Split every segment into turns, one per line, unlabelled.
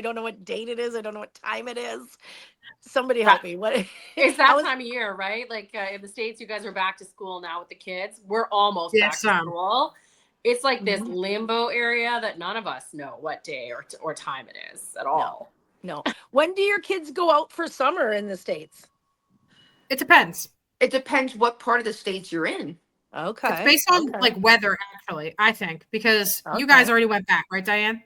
don't know what date it is. I don't know what time it is. Somebody
That
help me. What?
it's
How
that
is?
time of year, right? Like in the States, you guys are back to school now with the kids. We're almost back
Yes,
to school. It's like this
Mhm.
limbo area that none of us know what day or time it is at
No,
all.
no. When do your kids go out for summer in the States?
it depends.
It depends what part of the States you're in.
It's
Okay.
based on
Okay.
like weather, actually, I think, because you
Okay.
guys already went back, right, Diane?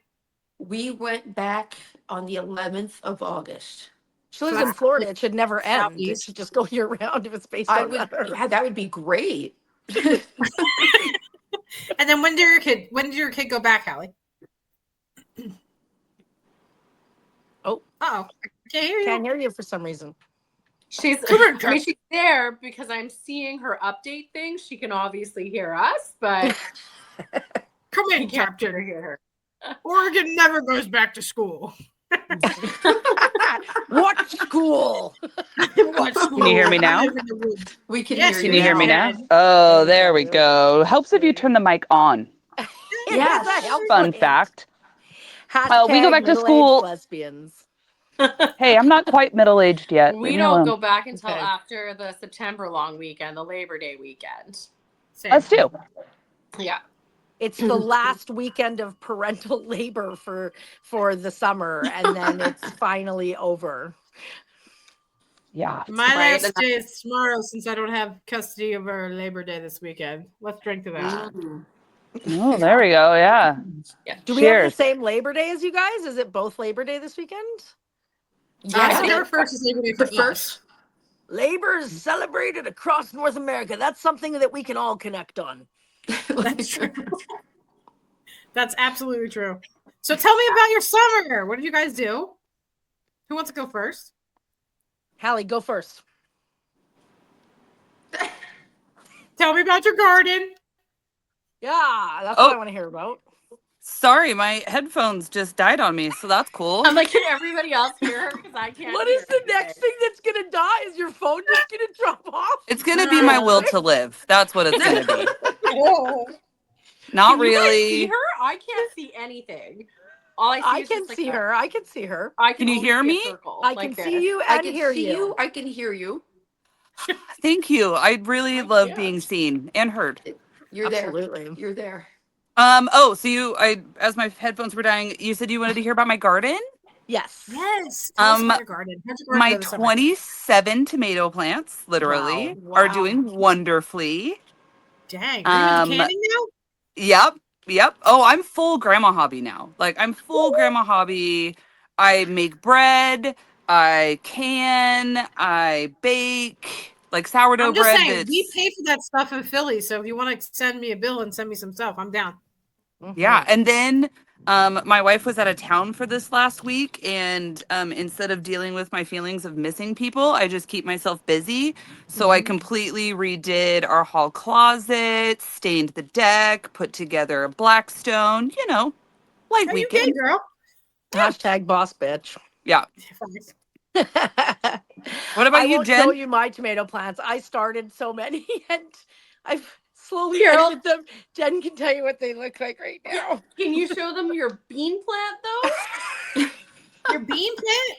We went back on the 11th of August.
She
So
lives in
that's
Florida. It should never end. It
southeast.
should just go year round if it's based
I
on
would,
weather.
yeah, that would be great.
And then when did your kid go back, Hallie?
Oh,
Uh-oh. I can't hear you.
can't hear you for some reason.
She's,
Come
I mean, she's there because I'm seeing her update things. She can obviously hear us, but
Come
we
in,
can't
Captain.
hear her.
Oregon never goes back to school.
What school?
What
Can you hear me
school? I
now?
live in the woods.
We can
Yes,
hear
Can
you
you hear me
now.
now?
can.
Oh,
There
there
we
we
go.
go. Helps if you turn the mic on.
Yes.
That helps
Fun
with it.
fact. We go
Hashtag
back to
middle-aged
school.
lesbians.
Hey, I'm not quite middle-aged yet.
We
Leave me
don't
alone.
go back until
Okay.
after the September long weekend, the Labor Day weekend.
Same.
Us too.
Yeah.
It's the last weekend of parental labor for the summer, and then it's finally over.
Yeah.
My
Right,
last day is tomorrow since I don't have custody over Labor Day this weekend. Let's drink to that.
Mm.
Oh, there we go. Yeah.
Yeah.
Do we have the
Cheers.
same Labor Day as you guys? Is it both Labor Day this weekend?
Yeah.
September 1st is Labor Day for
The
us.
Labor is celebrated across North America. That's something that we can all connect on.
That's true. That's absolutely true. So tell me about your summer. What did you guys do? Who wants to go first?
Hallie, go first.
Tell me about your garden.
Yeah, that's
Oh.
what I want to hear about.
Sorry, my headphones just died on me, so that's cool.
I'm like, can everybody else hear her? Because I can't
What
hear
is the next thing that's gonna die? Is your phone just gonna drop off?
It's gonna be my will to live. That's what it's gonna be.
Oh.
Not
Can you guys see
really.
her? I can't see anything. All I see
I
is
can
just like
see her. I can see her.
I
Can you
only
hear
see a
me?
circle
I
like
can see
this.
you
I
and
can
hear
see
you.
you. I can hear you.
Thank you. I really love
yeah.
being seen and heard.
You're
Absolutely.
there. You're there.
So as my headphones were dying, you said you wanted to hear about my garden?
Yes.
Yes. Tell us about your garden. How'd your garden
My
go this summer?
27 tomato plants, literally,
Wow.
are
Wow.
doing wonderfully.
Dang. Are you into
Um,
candy now?
Yep. Oh, I'm full grandma hobby now. Like I'm full grandma hobby. I make bread, I bake, like sourdough
I'm just
bread
saying, we
that's
pay for that stuff in Philly. So if you want to send me a bill and send me some stuff, I'm down.
yeah. And then my wife was out of town for this last week, and instead of dealing with my feelings of missing people, I just keep myself busy. So I completely redid our hall closet, stained the deck, put together a Blackstone, light
Are you getting,
weekend.
girl?
Hashtag boss bitch.
Yeah. What about
I
you,
won't show
Jen?
you my tomato plants. I started so many and I've slowly
Carol-
edited them. Jen can tell you what they look like right now.
Yeah. Can you show them your bean plant though?
Your bean plant?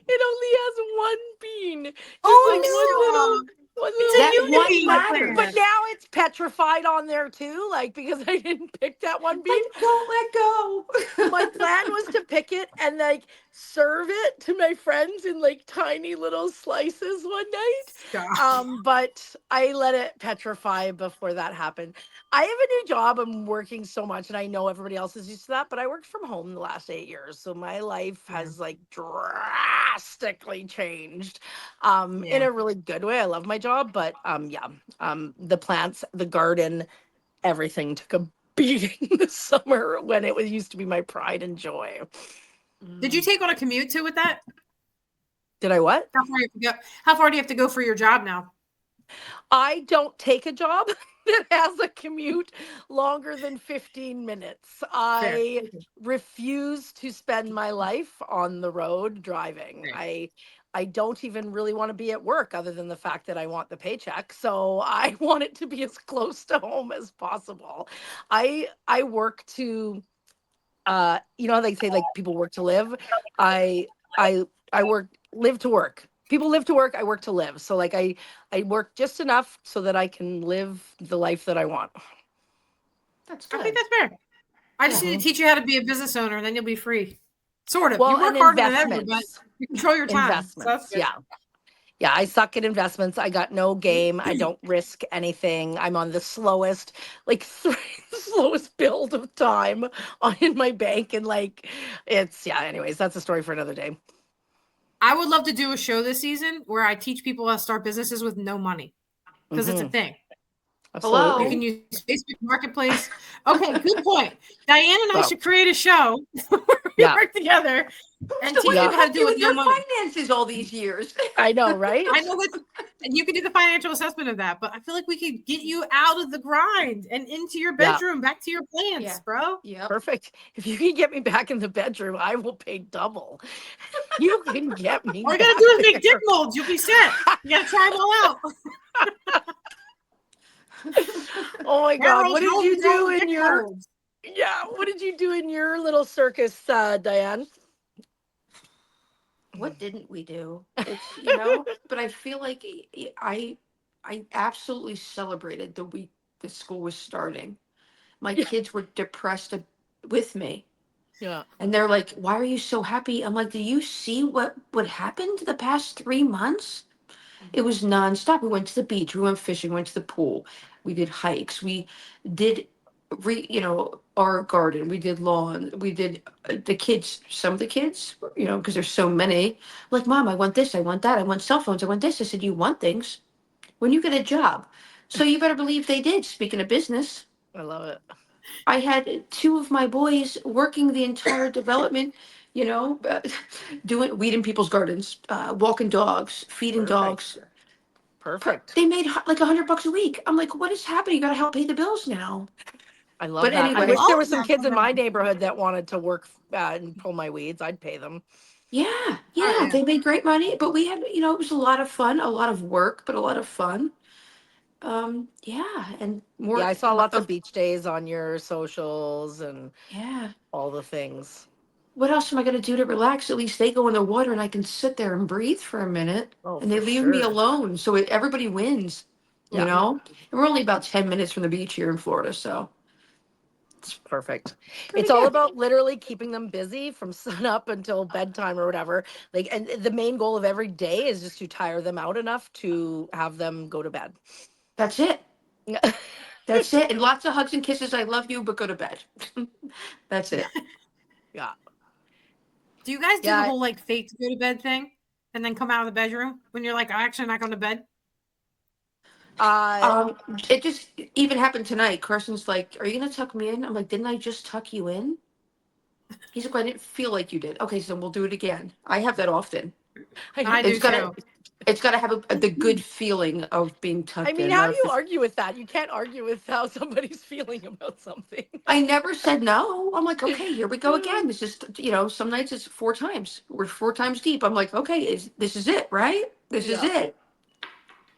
It only has one bean. Just
Oh,
like one
It's
little
a
That one
unity
matters.
But now it's petrified on there too, like because I didn't pick that one bean.
Like, don't let go.
My plan was to pick it and like serve it to my friends in like tiny little slices one night.
Stop.
But I let it petrify before that happened. I have a new job. I'm working so much, and I know everybody else is used to that, but I worked from home the last 8 years. So my life has like drastically changed. In
Yeah.
a really good way. I love my job, but the plants, the garden, everything took a beating this summer when it was used to be my pride and joy.
Did you take on a commute too with that?
Did I what?
How far do you have to go for your job now?
I don't take a job that has a commute longer than 15 minutes. I refuse to spend my life on the road driving. I don't even really want to be at work other than the fact that I want the paycheck. So I want it to be as close to home as possible. I work to you know how they say like people work to live. I I work live to work. People live to work. I work to live. So like I work just enough so that I can live the life that I want.
That's
I
good.
think that's fair. I just need to teach you how to be a business owner, and then you'll be free. Sort of.
Well,
You work
and
harder than ever, but
investments.
you control your time. So that's
Investments.
good.
Yeah. Yeah, I suck at investments. I got no game. I don't risk anything. I'm on the slowest, like slowest build of time in my bank, and like it's yeah. Anyways, that's a story for another day.
I would love to do a show this season where I teach people how to start businesses with no money because it's a thing.
Absolutely.
You can use Facebook Marketplace. Okay, good point. Diane and I
Well,
should create a show where we
Yeah.
work together and
So
teach
what
people how to
helped
do
you
it
with
with no
your
money.
finances all these years?
I know, right?
I know that, and you can do the financial assessment of that, but I feel like we could get you out of the grind and into your
Yeah.
bedroom, back to your plants,
Yeah.
bro.
Yep.
Perfect. If you can get me back in the bedroom, I will pay double. You can get me.
All you gotta
back
do is make
there.
dick molds. You'll be set. You gotta try them all out.
Oh my God!
Harold,
What did
how's
you
the
do
dick
in your
molds?
What did you do in your little circus, Diane?
What didn't we do? It's but I feel like I absolutely celebrated the week the school was starting. My
Yeah.
kids were depressed with me.
Yeah.
And they're like, "Why are you so happy?" I'm like, "Do you see what happened the past 3 months? It was nonstop. We went to the beach, we went fishing, went to the pool, we did hikes, we did our garden, we did lawn, we did the kids, some of the kids, because there's so many, like, Mom, I want this, I want that, I want cell phones, I want this. I said, you want things when you get a job. So you better believe they did. Speaking of business,
I love it.
I had two of my boys working the entire development, doing weeding people's gardens, walking dogs, feeding
Perfect.
dogs.
Perfect.
They made like $100 a week. I'm like, what is happening? You got to help pay the bills now.
I love
But
that. I
anyway,
wish there
love
were some
that
kids in
for
my
them.
neighborhood that wanted to work and pull my weeds. I'd pay them.
yeah,
Oh,
yeah,
yeah.
they made great money. But we had, it was a lot of fun, a lot of work, but a lot of fun. Yeah, and
Yeah,
more.
I saw lots of beach days on your socials and
Yeah.
all the things.
What else am I going to do to relax? At least they go in the water and I can sit there and breathe for a minute,
Oh,
and they
for
leave me
sure.
alone. So everybody wins,
Yeah.
And we're only about 10 minutes from the beach here in Florida, so
It's perfect.
pretty
It's all
good.
about literally keeping them busy from sun up until bedtime or whatever. Like, and the main goal of every day is just to tire them out enough to have them go to bed.
That's it.
Yeah.
That's it. And lots of hugs and kisses. I love you, but go to bed. That's it.
Yeah.
Do you guys do the
Yeah.
whole like fake to go to bed thing and then come out of the bedroom when you're like, I'm actually not going to bed?
Uh,
It just even happened tonight. Carson's like, "Are you gonna tuck me in?" I'm like, "Didn't I just tuck you in?" He's like, "I didn't feel like you did." Okay, so we'll do it again. I have that often.
I
It's
do
gotta,
too.
it's gotta have the good feeling of being
I
tucked
mean,
in.
how
Not
do
if
you
it's,
argue with that? You can't argue with how somebody's feeling about something.
I never said no. I'm like, okay, here we go again. This is, some nights it's 4 times. We're 4 times deep. I'm like, okay, this is it, right? This is
Yeah.
it.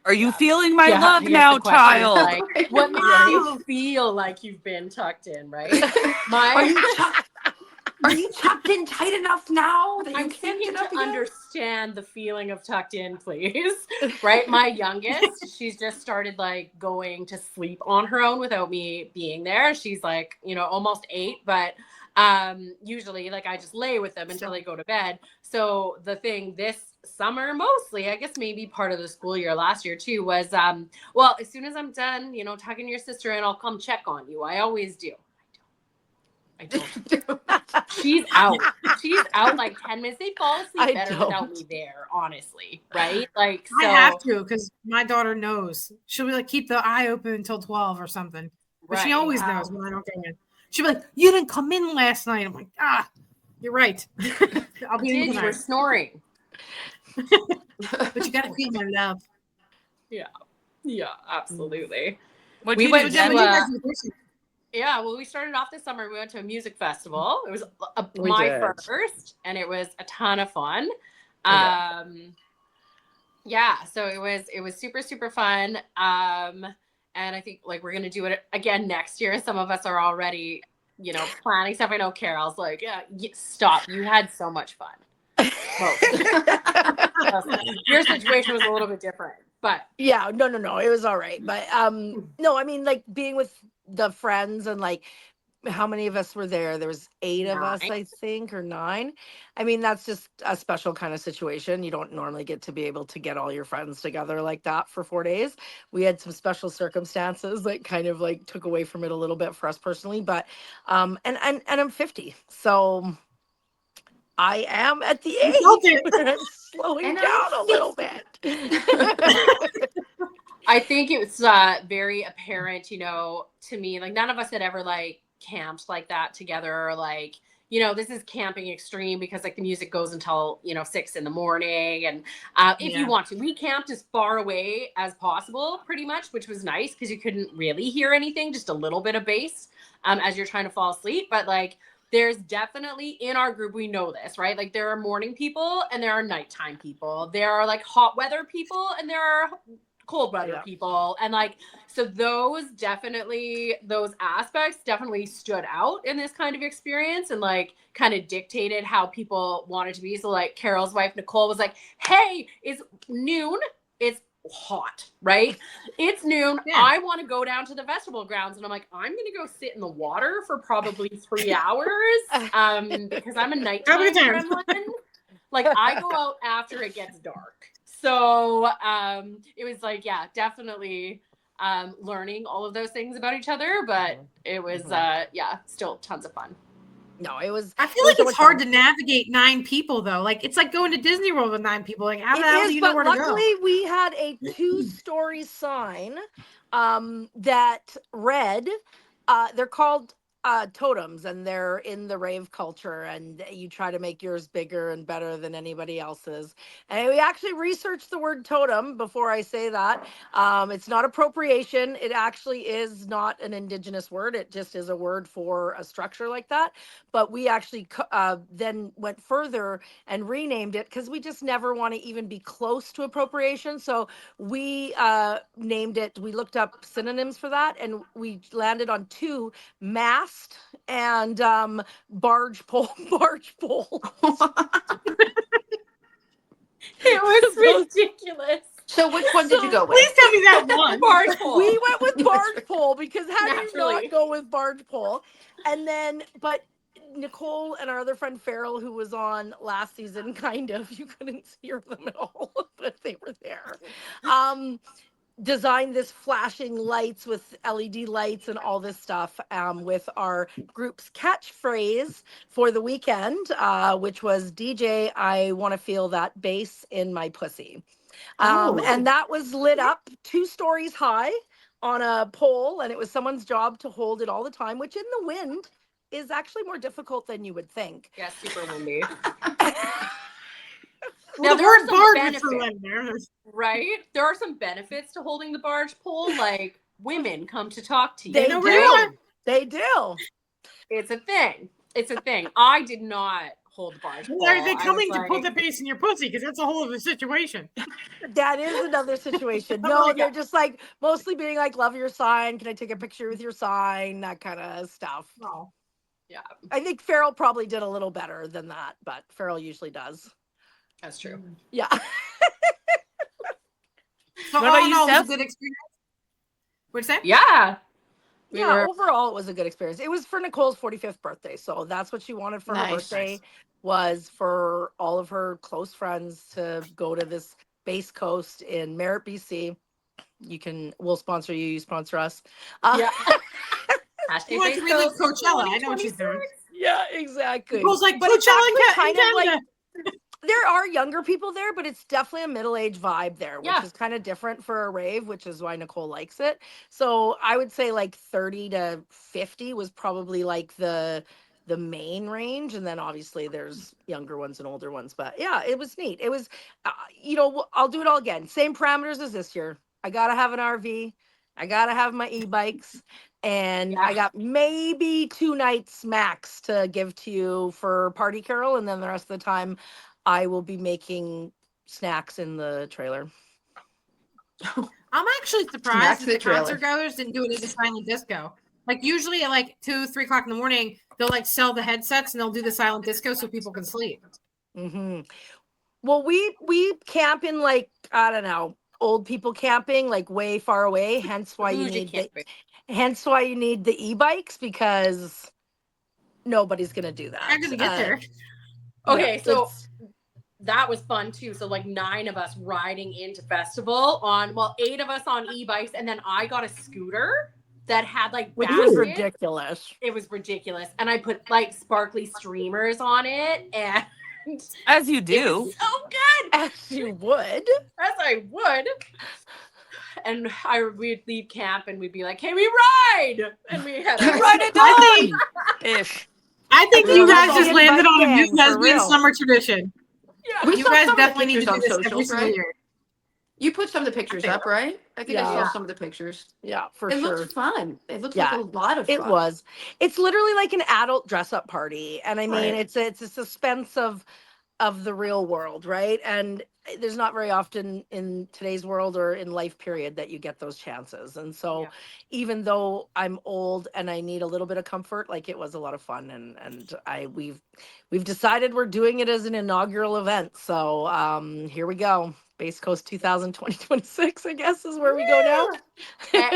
Are you
Yeah.
feeling my
Yeah,
love
I guess the
now,
question is
child?
like, what makes
Right.
you feel like you've been tucked in, right?
Are
My
you tucked? Are you tucked in tight enough now that you
I'm
can't
seeking
get up
to
again?
understand the feeling of tucked in, please. Right? My youngest, she's just started like going to sleep on her own without me being there. She's like, almost 8, but usually like I just lay with them until they go to bed. So the thing this summer, mostly, I guess maybe part of the school year last year too, was well, as soon as I'm done, tucking your sister in, I'll come check on you. I always do. I don't. She's out. She's out like 10 minutes. They fall asleep
I
better without
don't.
me there, honestly. Right? Like,
I have
so,
to because my daughter knows. She'll be like, keep the eye open until 12 or something. But she
right.
always
Wow.
knows when I don't go in. She'll be like, you didn't come in last night. I'm like, you're right. I'll be in
You were
tonight.
snoring.
But you got to feel my love.
Yeah. Yeah, absolutely.
What'd
We
you
went
do,
So, Jen,
to,
what do you
Jen?
guys do this year?
yeah, well, we started off this summer. We went to a music festival. It was
We
my
did.
first, and it was a ton of fun.
Yeah.
Yeah, so it was super, super fun. And I think like we're gonna do it again next year. Some of us are already planning stuff. I know Carol's like, yeah, stop. You had so much fun. Your situation was a little bit different, but
yeah, no, it was all right. But no, I mean, like being with the friends and like how many of us were there? There was 8 of us,
9.
I think, or 9. I mean, that's just a special kind of situation. You don't normally get to be able to get all your friends together like that for 4 days. We had some special circumstances that kind of like took away from it a little bit for us personally, but and I'm 50. So I am at the
You felt
age
it.
where I'm slowing
And
down
I'm
a little bit.
I think it was very apparent, to me, like none of us had ever like camped like that together, or like, this is camping extreme because like the music goes until 6 in the morning, and if you want to, we camped as far away as possible, pretty much, which was nice because you couldn't really hear anything, just a little bit of bass as you're trying to fall asleep. But like, there's definitely in our group, we know this, right? Like there are morning people and there are nighttime people. There are like hot weather people and there are cold weather people. And like, so those aspects definitely stood out in this kind of experience and like kind of dictated how people wanted to be. So like Carol's wife, Nicole, was like, hey, it's noon. It's hot, right? It's noon.
Yeah.
I want to go down to the festival grounds. And I'm like, I'm going to go sit in the water for probably 3 hours because I'm a nighttime gremlin. Like I go out after it gets dark. So it was like, yeah, definitely learning all of those things about each other, but it was, still tons of fun.
No, it was.
I feel like it's hard to navigate 9 people though. Like it's like going to Disney World with 9 people. Like how the hell do you know where to go?
Luckily, we had a 2-story sign that read, they're called totems, and they're in the rave culture, and you try to make yours bigger and better than anybody else's. And we actually researched the word totem before I say that. It's not appropriation. It actually is not an indigenous word. It just is a word for a structure like that. But we actually then went further and renamed it because we just never want to even be close to appropriation. So we named it, we looked up synonyms for that, and we landed on 2: mast and barge pole.
It was ridiculous.
So which one did you go with?
Please tell me that one.
Barge pole.
We went with barge pole because how do you not go with barge pole? And then, but Nicole and our other friend Farrell, who was on last season, you couldn't hear them at all, but they were there. Designed this flashing lights with LED lights and all this stuff with our group's catchphrase for the weekend, which was DJ, I want to feel that bass in my pussy. And that was lit up 2 stories high on a pole, and it was someone's job to hold it all the time, which in the wind is actually more difficult than you would think.
Yeah, super windy.
Now, there are some benefits,
right? There are some benefits to holding the barge pole. Like women come to talk to you.
They do. They do.
It's a thing. I did not hold the barge pole.
Are they coming to put the bass in your pussy? Because that's a whole other situation.
That is another situation. No, they're just like mostly being like, love your sign. Can I take a picture with your sign? That kind of stuff.
Oh.
Yeah.
I think Farrell probably did a little better than that, but Farrell usually does.
That's true.
Yeah.
So
what about you,
Steph?
Steph?
A good experience. What'd you say?
Yeah.
Overall, it was a good experience. It was for Nicole's 45th birthday. So that's what she wanted for her birthday, was for all of her close friends to go to this base coast in Merritt, BC. We'll sponsor you, you sponsor us.
Yeah.
You want to relive Coachella. I know what she's doing.
Yeah, exactly.
Nicole's like,
but it's
Coachella
actually
kind of like,
there are younger people there, but it's definitely a middle-aged vibe there, which is kind of different for a rave, which is why Nicole likes it. So I would say like 30 to 50 was probably like the main range, and then obviously there's younger ones and older ones. But yeah, it was neat. It was I'll do it all again, same parameters as this year. I gotta have an RV, I gotta have my e-bikes, and I got maybe 2 nights max to give to you for Party Carol, and then the rest of the time I will be making snacks in the trailer.
I'm actually surprised that the concert goers didn't do it as a silent disco. Like usually at like 2, 3 o'clock in the morning, they'll like sell the headsets and they'll do the silent disco so people can sleep.
Mm-hmm. Well, we camp in like, I don't know, old people camping, like way far away. Hence why you
Bougie
need
camping.
the e-bikes, because nobody's gonna do that.
How did we get there?
Okay, so
it's
that was fun too. So like 9 of us riding into festival on, well, 8 of us on e-bikes, and then I got a scooter that had like
which was
baskets.
ridiculous.
It was ridiculous, and I put like sparkly streamers on it, and
As you
it
do.
was so good,
As you would.
as I would. And we'd leave camp and we'd be like, "Hey, we ride!" And we had
Ride it
I
on! Ish.
think
Yeah,
you guys
that's
just
all
landed on a
bike
new
gang, for
lesbian
real.
summer tradition.
Yeah.
We
You
saw
guys
some of the
definitely need to
pictures
do
on
this every
socials,
single
right?
year.
You put some of the pictures up, right? I think I
Yeah.
saw some of the pictures.
Yeah, for
It
sure.
looked fun. It looked
Yeah,
like a lot of fun.
It was. It's literally like an adult dress-up party, and I mean,
Right.
it's a suspense of the real world, right? And there's not very often in today's world or in life period that you get those chances. And so
Yeah.
even though I'm old and I need a little bit of comfort, like it was a lot of fun, and we've decided we're doing it as an inaugural event. So here we go. Base Coast 2026, I guess, is where we go now.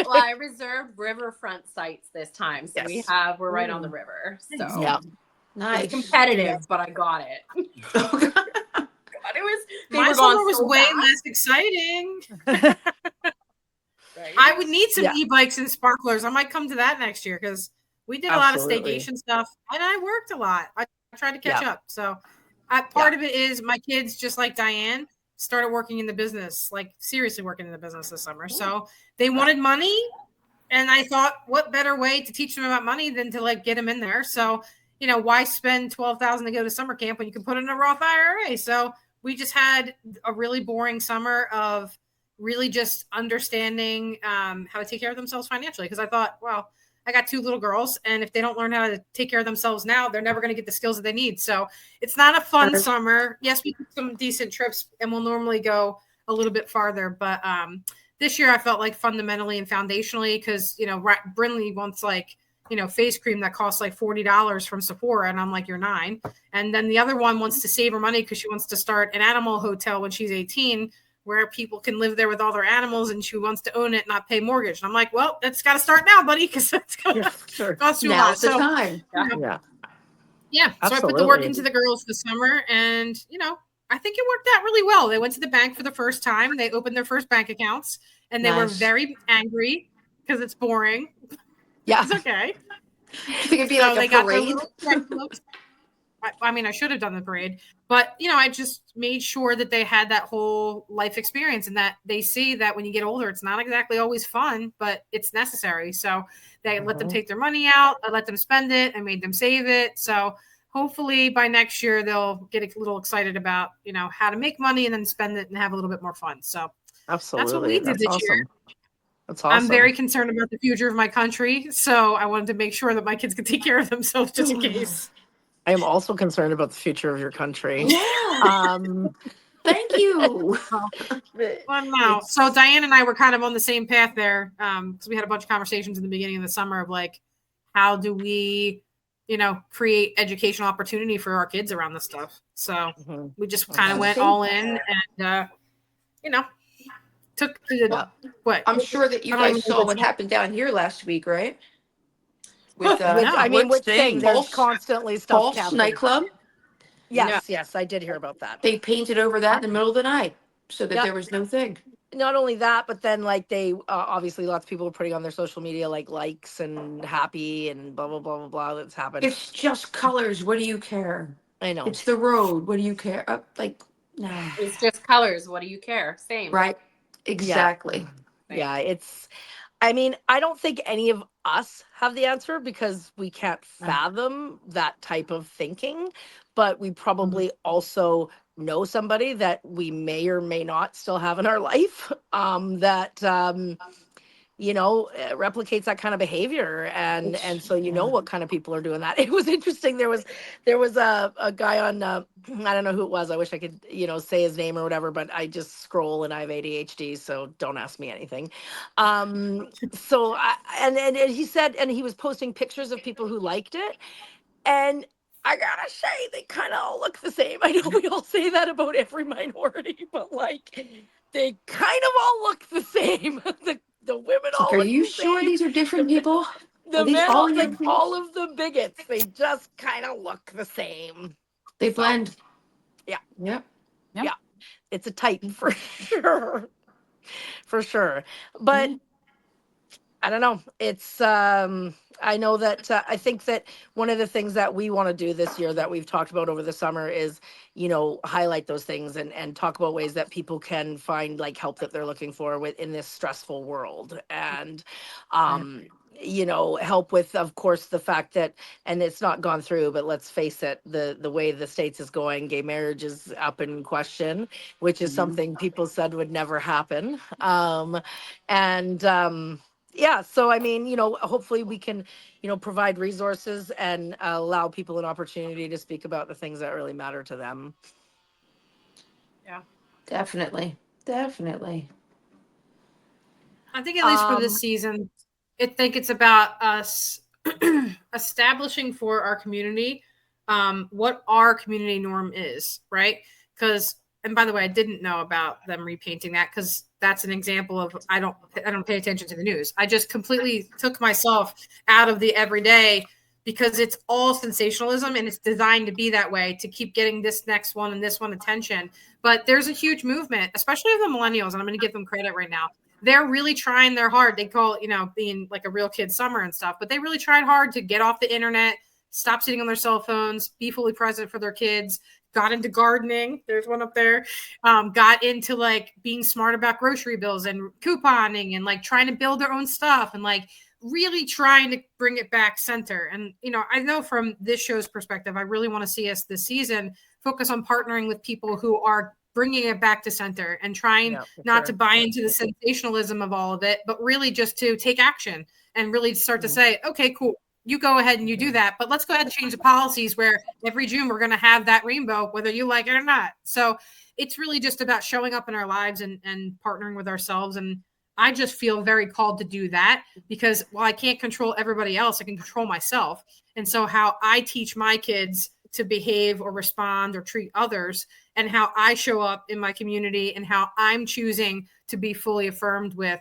Well, I reserved riverfront sites this time, so
Yes.
we're right on the river. So
Yeah.
Nice.
it's competitive, but I got it. God, it was. They
My
were gone
summer was
so
way
fast.
less exciting.
Right?
I would need some
Yeah.
e-bikes and sparklers. I might come to that next year because we did a lot of
Absolutely.
staycation stuff and I worked a lot. I tried to catch
Yeah.
up. So part of it is my kids, just like Diane, started working in the business, like seriously working in the business this summer. So they wanted money. And I thought, what better way to teach them about money than to like get them in there? So, why spend $12,000 to go to summer camp when you can put it in a Roth IRA? So we just had a really boring summer of really just understanding how to take care of themselves financially. Because I thought, well, I got 2 little girls, and if they don't learn how to take care of themselves now, they're never going to get the skills that they need. So it's not a fun summer. Yes, we took some decent trips, and we'll normally go a little bit farther, but this year I felt like fundamentally and foundationally, because Brinley wants like face cream that costs like $40 from Sephora, and I'm like, you're 9. And then the other one wants to save her money because she wants to start an animal hotel when she's 18, where people can live there with all their animals, and she wants to own it, not pay mortgage. And I'm like, well, that's got to start now, buddy, because it's going to cost you a lot.
Now's the time.
Yeah.
So I put the work
Absolutely.
into the girls this summer, and I think it worked out really well. They went to the bank for the first time. They opened their first bank accounts, and they were
Nice.
very angry because it's boring.
Yeah.
It's okay.
You think it'd be
So
like
they
a
got their
parade?
little checkbooks. I mean, I should have done the parade, but I just made sure that they had that whole life experience, and that they see that when you get older, it's not exactly always fun, but it's necessary. So they let them take their money out. I let them spend it. I made them save it. So hopefully by next year, they'll get a little excited about, how to make money and then spend it and have a little bit more fun. So
Absolutely.
that's what we did this year.
That's awesome.
I'm very concerned about the future of my country. So I wanted to make sure that my kids could take care of themselves just in case.
I am also concerned about the future of your country.
Yeah. Thank you.
Well, no. So Diane and I were kind of on the same path there, because we had a bunch of conversations in the beginning of the summer of like, how do we, create educational opportunity for our kids around this stuff? So we just kind of went all in, and took the what?
I'm sure that you guys saw what happened down here last week, right? With
which thing? There's
Pulse-
constantly stuff
Pulse
happening.
nightclub.
Yes, I did hear about that.
They painted over that in the middle of the night so that there was no thing.
Not only that, but then like they obviously lots of people are putting on their social media like likes and happy and blah blah blah blah blah that's happened.
It's just colors. What do you care?
I know.
It's the road. What do you care? No.
It's just colors. What do you care? Same.
Right. Exactly.
Yeah, I mean, I don't think any of us have the answer because we can't fathom that type of thinking, but we probably also know somebody that we may or may not still have in our life that replicates that kind of behavior, and so
Yeah.
what kind of people are doing that. It was interesting. There was a guy on, I don't know who it was. I wish I could say his name or whatever, but I just scroll and I have ADHD, so don't ask me anything. So and he said, and he was posting pictures of people who liked it, and I gotta say, they kind of all look the same. I know we all say that about every minority, but like, they kind of all look the same. The women
It's like,
all
are
look
you
the
sure
same.
these are different
The
people?
the
Are these
men,
all
like
young people?
all of the bigots, they just kind of look the same.
They
So,
blend.
yeah.
Yep.
Yeah, it's a type for sure, for sure. But I don't know. It's I know that I think that one of the things that we want to do this year that we've talked about over the summer is, highlight those things and talk about ways that people can find like help that they're looking for within this stressful world. And help with, of course, the fact that, and it's not gone through, but let's face it, the way the states is going, gay marriage is up in question, which is something people said would never happen. And yeah, so I mean, hopefully we can, provide resources and allow people an opportunity to speak about the things that really matter to them.
Yeah.
Definitely. Definitely.
I think at least for this season, I think it's about us establishing for our community what our community norm is, right? Because, and by the way, I didn't know about them repainting that because that's an example of I don't pay attention to the news. I just completely took myself out of the everyday because it's all sensationalism and it's designed to be that way to keep getting this next one and this one attention. But there's a huge movement, especially of the millennials, and I'm going to give them credit right now. They're really trying their hard. They call it, being like a real kid summer and stuff, but they really tried hard to get off the internet, stop sitting on their cell phones, be fully present for their kids, got into gardening. There's one up there. Got into like being smart about grocery bills and couponing and like trying to build their own stuff and like really trying to bring it back center. And, I know from this show's perspective, I really want to see us this season focus on partnering with people who are bringing it back to center and trying not to buy into the sensationalism of all of it, but really just to take action and really start to say, okay, cool. You go ahead and you do that, but let's go ahead and change the policies where every June we're going to have that rainbow, whether you like it or not. So it's really just about showing up in our lives and partnering with ourselves. And I just feel very called to do that because while I can't control everybody else, I can control myself. And so how I teach my kids to behave or respond or treat others and how I show up in my community and how I'm choosing to be fully affirmed with,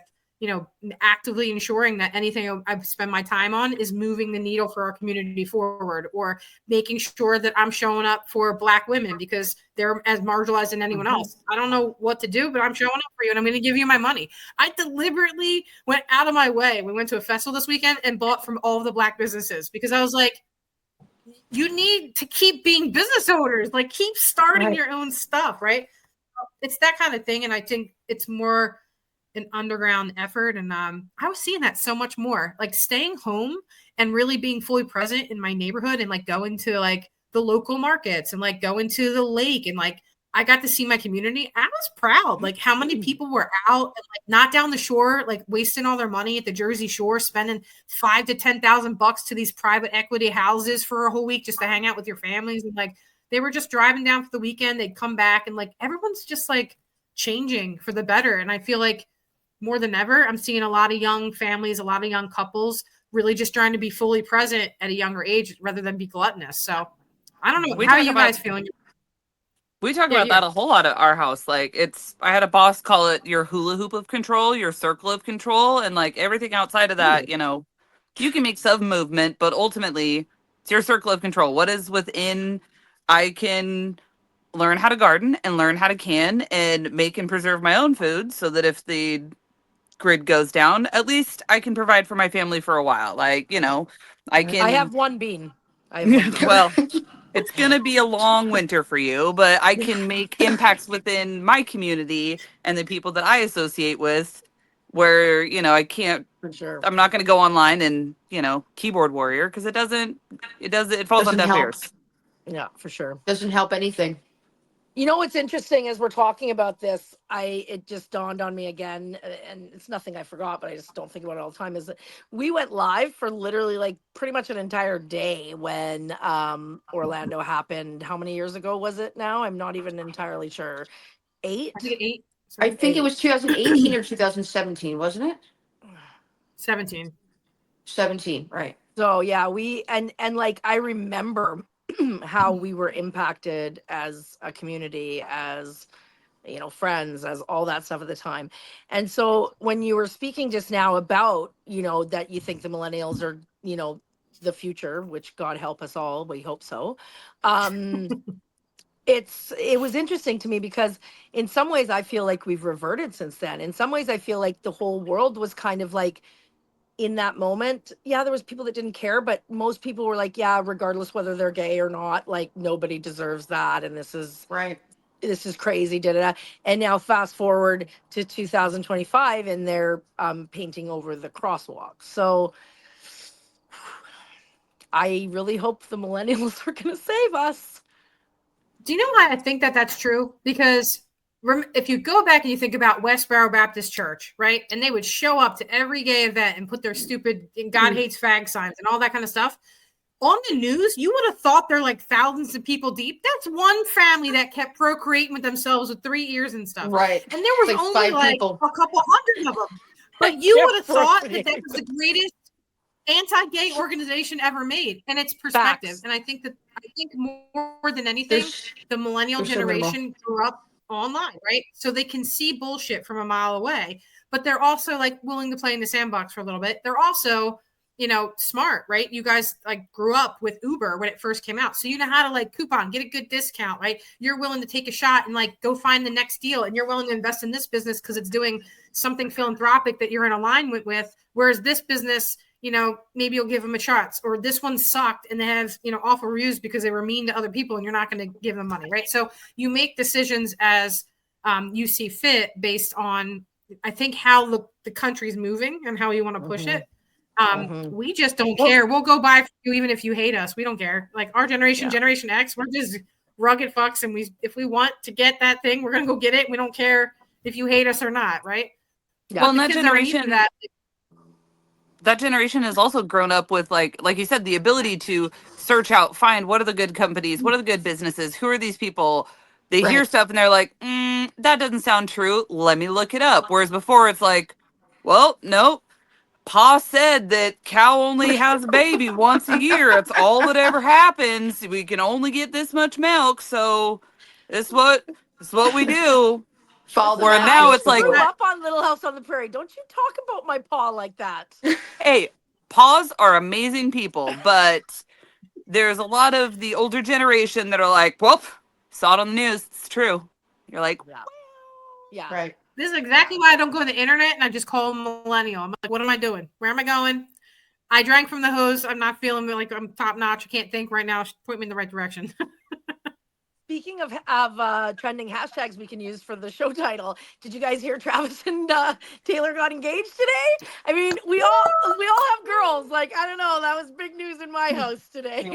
actively ensuring that anything I spend my time on is moving the needle for our community forward, or making sure that I'm showing up for Black women because they're as marginalized as anyone else. I don't know what to do, but I'm showing up for you and I'm going to give you my money. I deliberately went out of my way. We went to a festival this weekend and bought from all of the Black businesses because I was like, you need to keep being business owners, like keep starting your own stuff, right? It's that kind of thing. And I think it's more an underground effort. And I was seeing that so much more, like staying home and really being fully present in my neighborhood and like going to like the local markets and like going to the lake and like I got to see my community. I was proud, like how many people were out and like not down the shore, like wasting all their money at the Jersey Shore, spending $5,000 to $10,000 to these private equity houses for a whole week just to hang out with your families. And like they were just driving down for the weekend. They'd come back and like everyone's just like changing for the better. And I feel like more than ever, I'm seeing a lot of young families, a lot of young couples really just trying to be fully present at a younger age rather than be gluttonous. So I don't know. How are you guys feeling?
We talk about that a whole lot at our house. Like I had a boss call it your hula hoop of control, your circle of control. And like everything outside of that, you can make some movement, but ultimately it's your circle of control. What is within, I can learn how to garden and learn how to can and make and preserve my own food so that if the grid goes down, at least I can provide for my family for a while. Like, I can.
I have one bean.
Well, it's going to be a long winter for you, but I can make impacts within my community and the people that I associate with where, I can't,
for sure.
I'm not going to go online and, keyboard warrior because it falls on deaf ears.
Yeah, for sure.
Doesn't help anything.
You know what's interesting as we're talking about this, it just dawned on me again, and it's nothing I forgot, but I just don't think about it all the time, is that we went live for literally like pretty much an entire day when Orlando happened. How many years ago was it now? I'm not even entirely sure. 8?
I think 8.
I think it was 2018 or 2017, wasn't it?
17.
17, right.
So yeah, we and like I remember how we were impacted as a community, as you know, friends, as all that stuff at the time. And so when you were speaking just now about, you know, that you think the millennials are, you know, the future, which God help us all, we hope so. It was interesting to me because in some ways I feel like we've reverted since then. In some ways I feel like the whole world was kind of like, in that moment, yeah, there was people that didn't care, but most people were like, yeah, regardless whether they're gay or not, like nobody deserves that, and this is
Right.
crazy, da, da, da. And now fast forward to 2025 and they're painting over the crosswalk. So I really hope the millennials are going to save us.
Do you know why I think that that's true? Because if you go back and you think about Westboro Baptist Church, right? And they would show up to every gay event and put their stupid God hates fag signs and all that kind of stuff. On the news, you would have thought they're like thousands of people deep. That's one family that kept procreating with themselves with 3 ears and stuff.
Right.
And there was
Like
only
5
like
people.
a couple hundred of them. But you would have thought that that was the greatest anti-gay organization ever made. And it's perspective.
Facts.
And I think more than anything, the millennial generation grew up online, right? So they can see bullshit from a mile away, but they're also like willing to play in the sandbox for a little bit. They're also, you know, smart, right? You guys like grew up with Uber when it first came out. So you know how to like coupon, get a good discount, right? You're willing to take a shot and like go find the next deal. And you're willing to invest in this business because it's doing something philanthropic that you're in alignment with. Whereas this business, you know, maybe you'll give them a shot, or this one sucked and they have, you know, awful reviews because they were mean to other people and you're not going to give them money, right? So you make decisions as you see fit based on, I think, how the country's moving and how you want to push it. We just don't care. We'll go buy for you even if you hate us. We don't care. Like our generation, Generation X, we're just rugged fucks, and if we want to get that thing, we're gonna go get it. We don't care if you hate us or not, right?
Yeah. Well, and that
that
generation has also grown up with like you said, the ability to search out, find what are the good companies, what are the good businesses, who are these people. They hear stuff and they're like, that doesn't sound true. Let me look it up. Whereas before it's like, well, nope. Pa said that cow only has a baby once a year. It's all that ever happens. We can only get this much milk, so it's what we do. Where now it's like,
grew up on Little House on the Prairie. Don't you talk about my pa like that.
Hey, paws are amazing people, but there's a lot of the older generation that are like, well, saw it on the news. It's true. You're like,
yeah.
Right.
This is exactly why I don't go on the internet and I just call them millennial. I'm like, what am I doing? Where am I going? I drank from the hose. I'm not feeling like I'm top notch. I can't think right now. Point me in the right direction.
Speaking of trending hashtags we can use for the show title, did you guys hear Travis and Taylor got engaged today? I mean, we all have girls. Like, I don't know, that was big news in my house today.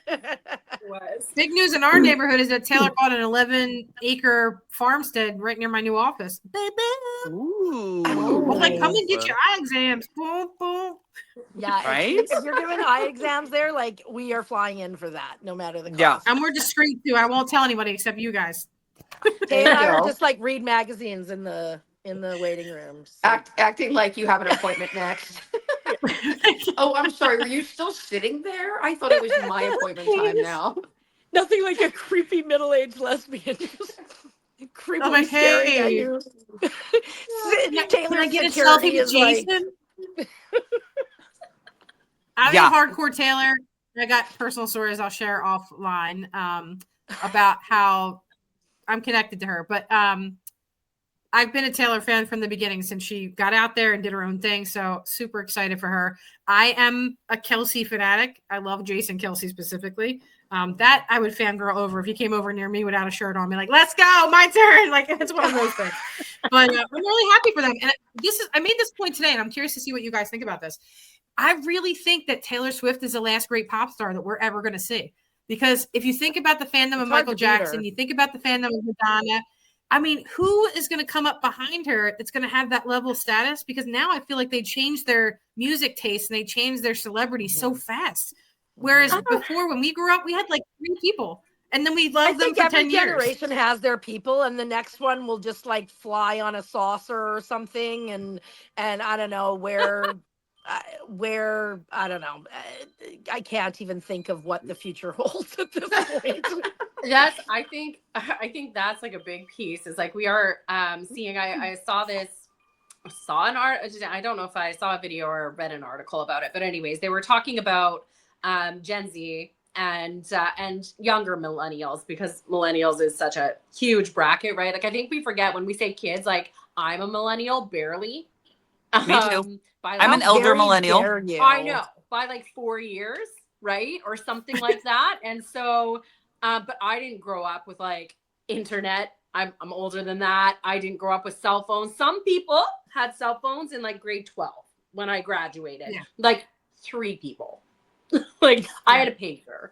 It was.
Big news in our neighborhood is that Taylor bought an 11-acre farmstead right near my new office.
ooh.
I was like, come and get your eye exams. Boom, boom.
Yeah,
right?
if you're giving eye exams there, like, we are flying in for that, no matter the cost.
Yeah.
And we're discreet too. I won't tell anybody except you guys.
Taylor and I are just like read magazines in the waiting rooms. So.
Acting like you have an appointment next. Oh, I'm sorry. Were you still sitting there? I thought it was my appointment time now.
Nothing like a creepy middle-aged lesbian just creepily
like,
staring at
hey.
you.
Can I get a selfie with Jason? I'm a hardcore Taylor. I got personal stories I'll share offline about how I'm connected to her. But I've been a Taylor fan from the beginning since she got out there and did her own thing. So super excited for her. I am a Kelsey fanatic. I love Jason Kelsey specifically. That I would fangirl over if he came over near me without a shirt on, me like, let's go, my turn. Like, it's one of those things. But I'm really happy for them. And I made this point today, and I'm curious to see what you guys think about this. I really think that Taylor Swift is the last great pop star that we're ever going to see. Because if you think about the fandom of
It's hard
Michael
to beat her.
Jackson, you think about the fandom of Madonna. I mean, who is going to come up behind her that's going to have that level of status? Because now I feel like they changed their music taste and they changed their celebrity so fast. Whereas before, when we grew up, we had like 3 people, and then we
I
loved them
think
for
every
10 years.
generation has their people, and the next one will just like fly on a saucer or something, and I don't know where. Where I don't know, I can't even think of what the future holds at this point.
I think that's like a big piece. Is like we are seeing. I saw an art. I don't know if I saw a video or read an article about it, but anyways, they were talking about Gen Z and younger millennials, because millennials is such a huge bracket, right? Like I think we forget when we say kids. Like I'm a millennial, barely.
Me too.
By
I'm an
like,
elder
Very
millennial.
dare you.
I know, by like 4 years, right? Or something like that. And so, but I didn't grow up with like internet. I'm older than that. I didn't grow up with cell phones. Some people had cell phones in like grade 12 when I graduated.
Yeah.
Like 3 people. Like I had a pager.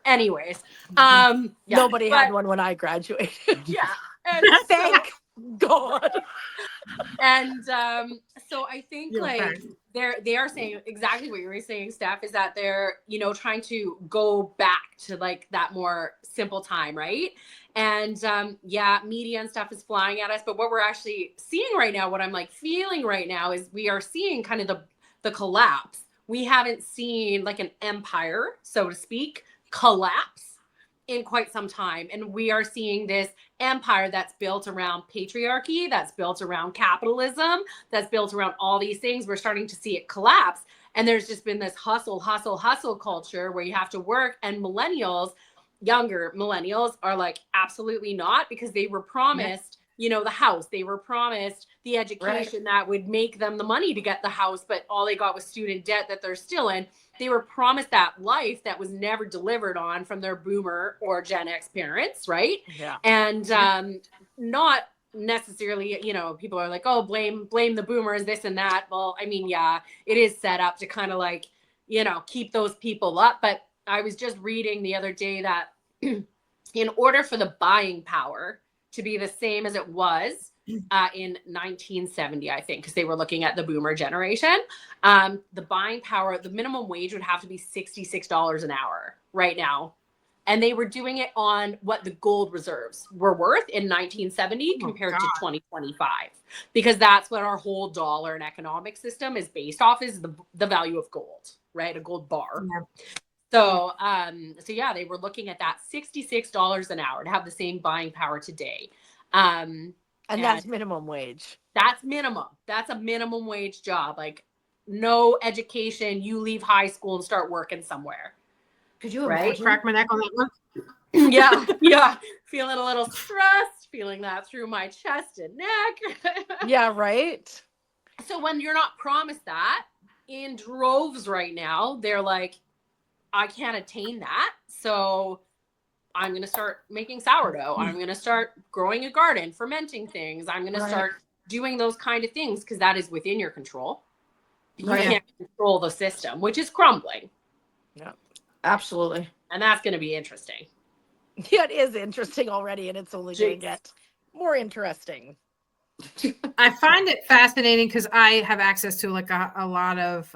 Anyways,
Nobody had one when I graduated.
Yeah. And
Thank God.
And so I think
Yeah,
like
thanks.
they are saying exactly what you were saying, Steph, is that they're, trying to go back to like that more simple time, right? And media and stuff is flying at us, but what we're actually seeing right now, what I'm like feeling right now, is we are seeing kind of the collapse. We haven't seen like an empire, so to speak, collapse in quite some time. And we are seeing this empire that's built around patriarchy, that's built around capitalism, that's built around all these things. We're starting to see it collapse. And there's just been this hustle culture where you have to work. And younger millennials are like, absolutely not, because they were promised, the house. They were promised the education that would make them the money to get the house, but all they got was student debt that they're still in. They were promised that life that was never delivered on from their boomer or Gen X parents, right?
Yeah.
And not necessarily, people are like, oh, blame the boomers, this and that. Well, I mean, yeah, it is set up to kind of like, keep those people up. But I was just reading the other day that in order for the buying power to be the same as it was in 1970, I think, because they were looking at the boomer generation, the buying power, the minimum wage would have to be $66 an hour right now. And they were doing it on what the gold reserves were worth in 1970 compared to 2025, because that's what our whole dollar and economic system is based off, is the value of gold, right? A gold bar. Yeah. So, they were looking at that $66 an hour to have the same buying power today.
And that's minimum wage.
That's minimum. That's a minimum wage job. Like no education, you leave high school and start working somewhere.
Could you imagine? Crack my neck on that one?
Yeah. Feeling a little stressed, feeling that through my chest and neck.
Yeah, right.
So when you're not promised that in droves right now, they're like, I can't attain that. So I'm going to start making sourdough. I'm going to start growing a garden, fermenting things. I'm going to start doing those kind of things, because that is within your control. You can't control the system, which is crumbling.
Yeah,
absolutely.
And that's going to be interesting.
Yeah, it is interesting already, and it's only going to get more interesting.
I find it fascinating because I have access to like a lot of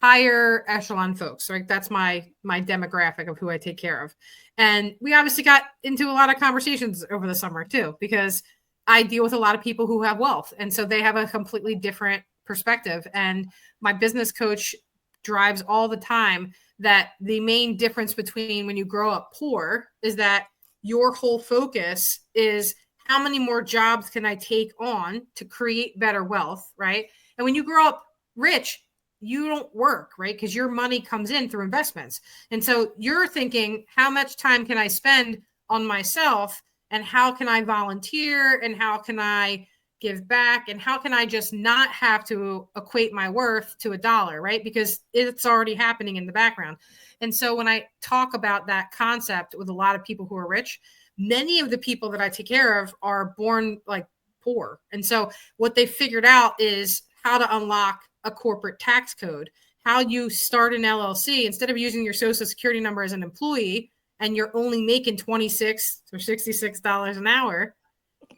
higher echelon folks, right? That's my demographic of who I take care of. And we obviously got into a lot of conversations over the summer too, because I deal with a lot of people who have wealth. And so they have a completely different perspective. And my business coach drives all the time that the main difference between when you grow up poor is that your whole focus is how many more jobs can I take on to create better wealth, right? And when you grow up rich, you don't work, right? Because your money comes in through investments. And so you're thinking, how much time can I spend on myself, and how can I volunteer, and how can I give back, and how can I just not have to equate my worth to $1, right? Because it's already happening in the background. And so when I talk about that concept with a lot of people who are rich, many of the people that I take care of are born like poor. And so what they figured out is how to unlock a corporate tax code, how you start an LLC, instead of using your social security number as an employee and you're only making $26 or $66 an hour,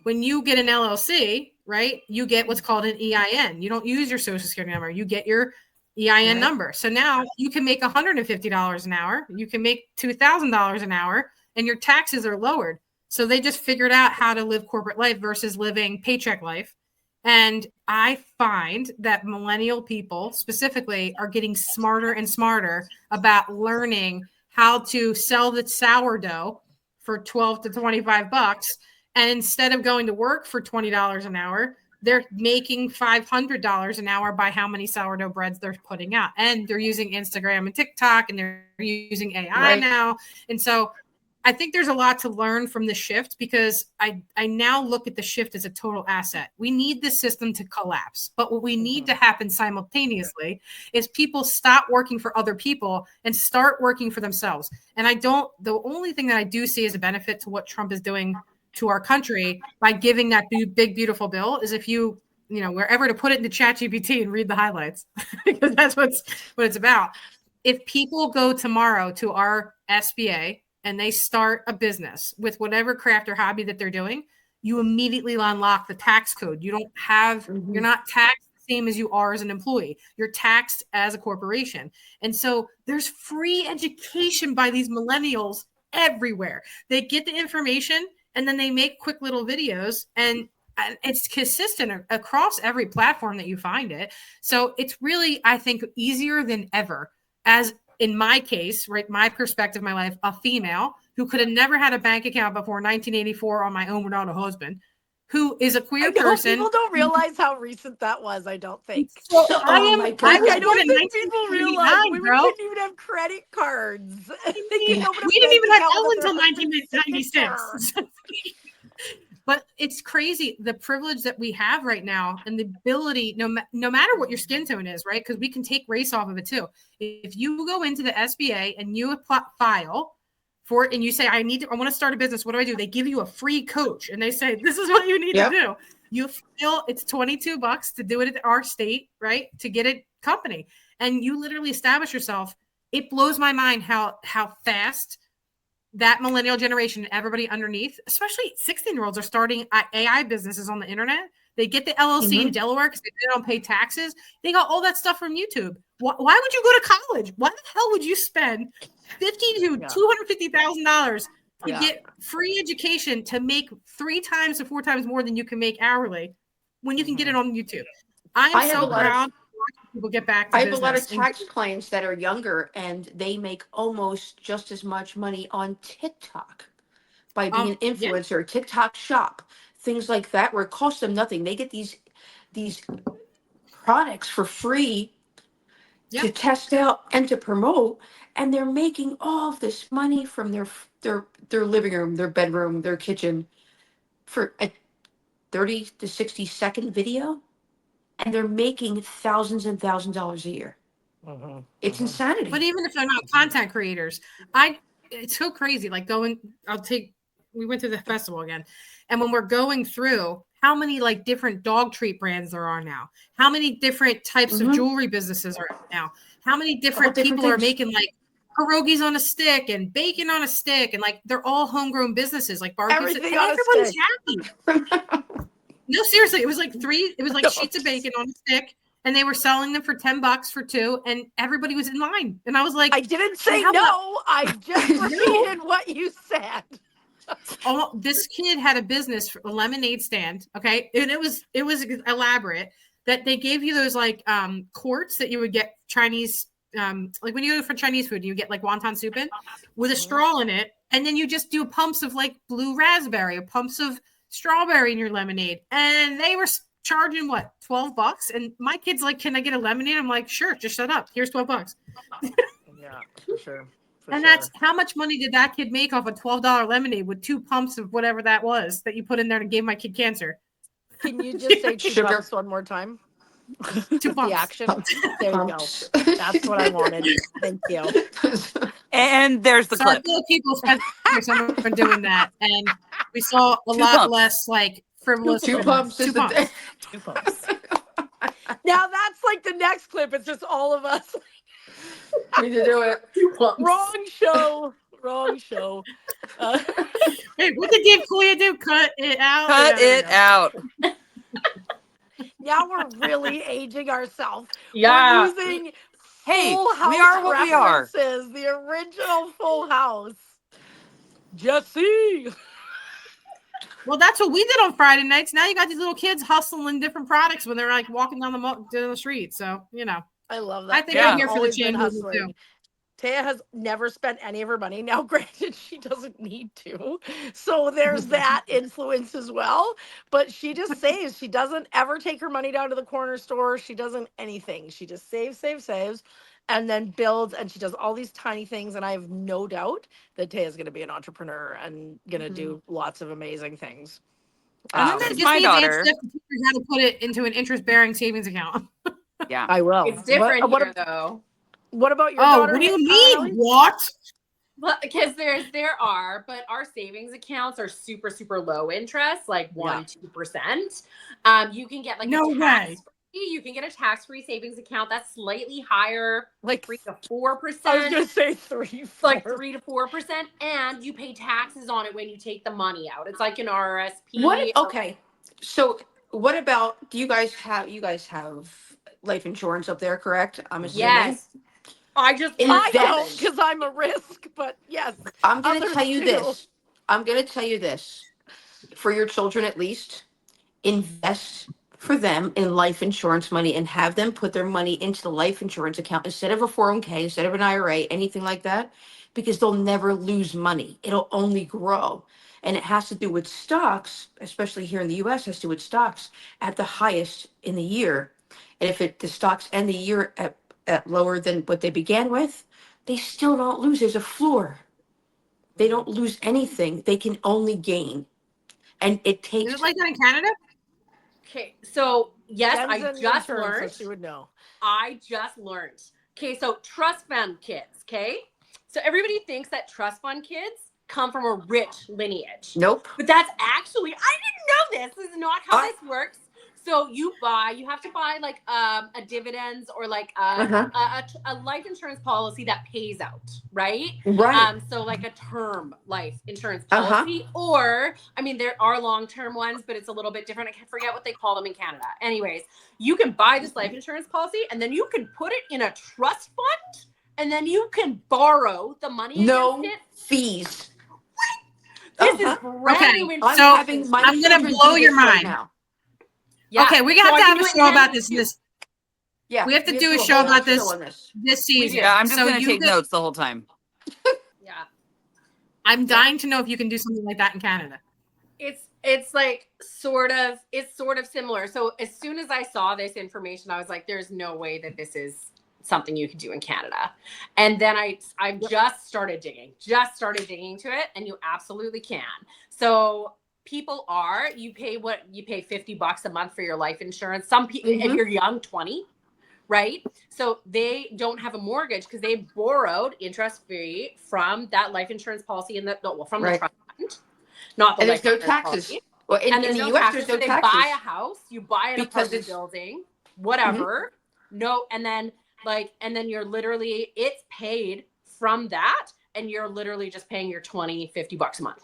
when you get an LLC, right, you get what's called an EIN. You don't use your social security number. You get your EIN number. So now you can make $150 an hour. You can make $2,000 an hour, and your taxes are lowered. So they just figured out how to live corporate life versus living paycheck life. And I find that millennial people specifically are getting smarter and smarter about learning how to sell the sourdough for 12 to 25 bucks. And instead of going to work for $20 an hour, they're making $500 an hour by how many sourdough breads they're putting out. And they're using Instagram and TikTok, and they're using AI now. And so I think there's a lot to learn from the shift, because I now look at the shift as a total asset. We need this system to collapse, but what we need to happen simultaneously is people stop working for other people and start working for themselves. And the only thing that I do see as a benefit to what Trump is doing to our country by giving that big, beautiful bill is if you wherever to put it into ChatGPT and read the highlights, because that's what it's about. If people go tomorrow to our SBA and they start a business with whatever craft or hobby that they're doing, you immediately unlock the tax code. You don't have, you're not taxed the same as you are as an employee. You're taxed as a corporation. And so there's free education by these millennials everywhere. They get the information and then they make quick little videos, and it's consistent across every platform that you find it. So it's really, I think, easier than ever, as in my case, right, my perspective, my life, a female who could have never had a bank account before 1984 on my own without a husband, who is a queer person.
People don't realize how recent that was, I don't think.
So
I don't think people realize we didn't even have credit cards.
We didn't even have Ellen until 1996. But it's crazy, the privilege that we have right now, and the ability, no matter what your skin tone is, right? Because we can take race off of it too. If you go into the SBA and you file for it and you say, I want to start a business, what do? They give you a free coach, and they say, this is what you need to do. You feel it's $22 to do it at our state, right? To get a company, and you literally establish yourself. It blows my mind how fast that millennial generation and everybody underneath, especially 16-year-olds, are starting AI businesses on the internet. They get the LLC in Delaware because they don't pay taxes. They got all that stuff from YouTube. Why would you go to college? Why the hell would you spend $50,000 to $250,000 to get free education to make 3 times to 4 times more than you can make hourly when you can get it on YouTube? I'm so proud. People get back to
I have
business.
a lot of tax clients that are younger, and they make almost just as much money on TikTok by being an influencer, TikTok shop, things like that, where it costs them nothing. They get these products for free to test out and to promote, and they're making all of this money from their living room, their bedroom, their kitchen for a 30 to 60-second video. And they're making thousands and thousands of dollars a year. It's insanity.
But even if they're not content creators, it's so crazy. Like we went to the festival again. And when we're going through how many like different dog treat brands there are now, how many different types of jewelry businesses are now, how many different people are making like pierogies on a stick and bacon on a stick. And like, they're all homegrown businesses, like barbecues. Everybody's happy. No, seriously, it was like sheets of bacon on a stick, and they were selling them for $10 for 2, and everybody was in line. And I was like,
I didn't say no. I just repeated what you said.
This kid had a business for a lemonade stand, okay? And it was elaborate, that they gave you those like quarts that you would get Chinese, like when you go for Chinese food, you get like wonton soup in with a straw in it, and then you just do pumps of like blue raspberry or pumps of strawberry in your lemonade, and they were charging what, $12? And my kid's like, can I get a lemonade? I'm like, sure, just shut up, here's $12.
Yeah, for sure.
That's how much money did that kid make off a $12 lemonade with 2 pumps of whatever that was that you put in there and gave my kid cancer?
Can you just say 2 pumps one more time?
2 pumps.
The action. There you go. That's what I wanted. Thank you.
And there's the clip.
People spent someone doing that, and we saw a lot less like frivolous.
2 pumps.
2 pumps.
2 pumps. Now that's like the next clip. It's just all of us.
We need to do it.
Wrong show. Wrong show.
Hey, what did Dave Coulier do? Cut it out.
Cut
there we
it
go.
out.
Now we're really aging ourselves.
Yeah.
We're using
Hey,
Full House
we are what we are.
references. The original Full House. Jesse.
Well, that's what we did on Friday nights. Now you got these little kids hustling different products when they're like walking down the street. So,
I love that.
I think
Yeah.
I'm here for the
Always been
chain movement too.
hustling. Taya has never spent any of her money. Now, granted, she doesn't need to. So there's that influence as well. But she just saves. She doesn't ever take her money down to the corner store. She doesn't anything. She just saves, and then builds. And she does all these tiny things. And I have no doubt that Taya's going to be an entrepreneur and going to do lots of amazing things.
And then
She
there's
just
my
needs
daughter.
Aunt Steph to teach her how to put it into an interest-bearing savings account.
Yeah.
I will.
It's different
What,
here, though.
what about your
Oh,
daughter?
what do you
Hallie?
mean? What?
Well, because there are, but our savings accounts are super, super low interest, like 1-2%. You can get like
No
a
way.
you can get a tax-free savings account that's slightly higher,
Like
3 to
I was going
4%.
to say 3,
It's like
4.
3 to 4%, and you pay taxes on it when you take the money out. It's like an RRSP.
What? Okay. So what about, you guys have life insurance up there, correct? I'm assuming.
Yes. I just
In
I
that-
don't because I'm a risk, but yes.
I'm going to
others
tell you
do.
this. I'm going to tell you this. For your children, at least, invest for them in life insurance money and have them put their money into the life insurance account instead of a 401k, instead of an IRA, anything like that, because they'll never lose money. It'll only grow. And it has to do with stocks, especially here in the US, has to do with stocks at the highest in the year. And if the stocks end the year at lower than what they began with, they still don't lose. There's a floor. They don't lose anything. They can only gain. And it
Is
takes
it like that in Canada?
Okay, so yes,
Jen's
I
in
just
insurance,
learned.
so she would know.
I just learned. Okay, so trust fund kids, okay? So everybody thinks that trust fund kids come from a rich lineage.
nope.
But that's actually, I didn't know this. This is not how
I-
this works. So you have to buy like a dividends or like a life insurance policy that pays out, right?
Right.
So like a term life insurance
Uh-huh.
policy, or I mean, there are long-term ones, but it's a little bit different. I forget what they call them in Canada. Anyways, you can buy this life insurance policy and then you can put it in a trust fund and then you can borrow the money
No
against it.
fees.
This is
Uh-huh.
brand
Okay,
new
I'm
So,
having my
I'm gonna
children
blow
do
your
this right
mind.
now.
Yeah.
Okay, we
So
have
I
to
can
have
do
a
it
show
in
about this
Yeah.
We have to do a
whole
show about
show
this
on this.
this season.
Yeah, I'm just
So
going to
you
take
could-
notes the whole time.
Yeah.
I'm dying to know if you can do something like that in Canada.
It's like sort of similar. So as soon as I saw this information, I was like, there's no way that this is something you could do in Canada. And then I just started digging into it, and you absolutely can. So people you pay $50 a month for your life insurance. Some people, if you're young, 20, right? So they don't have a mortgage because they borrowed interest free from that life insurance policy from the trust fund, not the
And
life
there's no
insurance
taxes.
policy.
Well, in
And there's
the
no
US,
taxes.
there's no
So they
taxes.
buy a house, you buy an
Because
apartment
it's-
building, whatever. No, and then you're literally, it's paid from that, and you're literally just paying your $50 a month.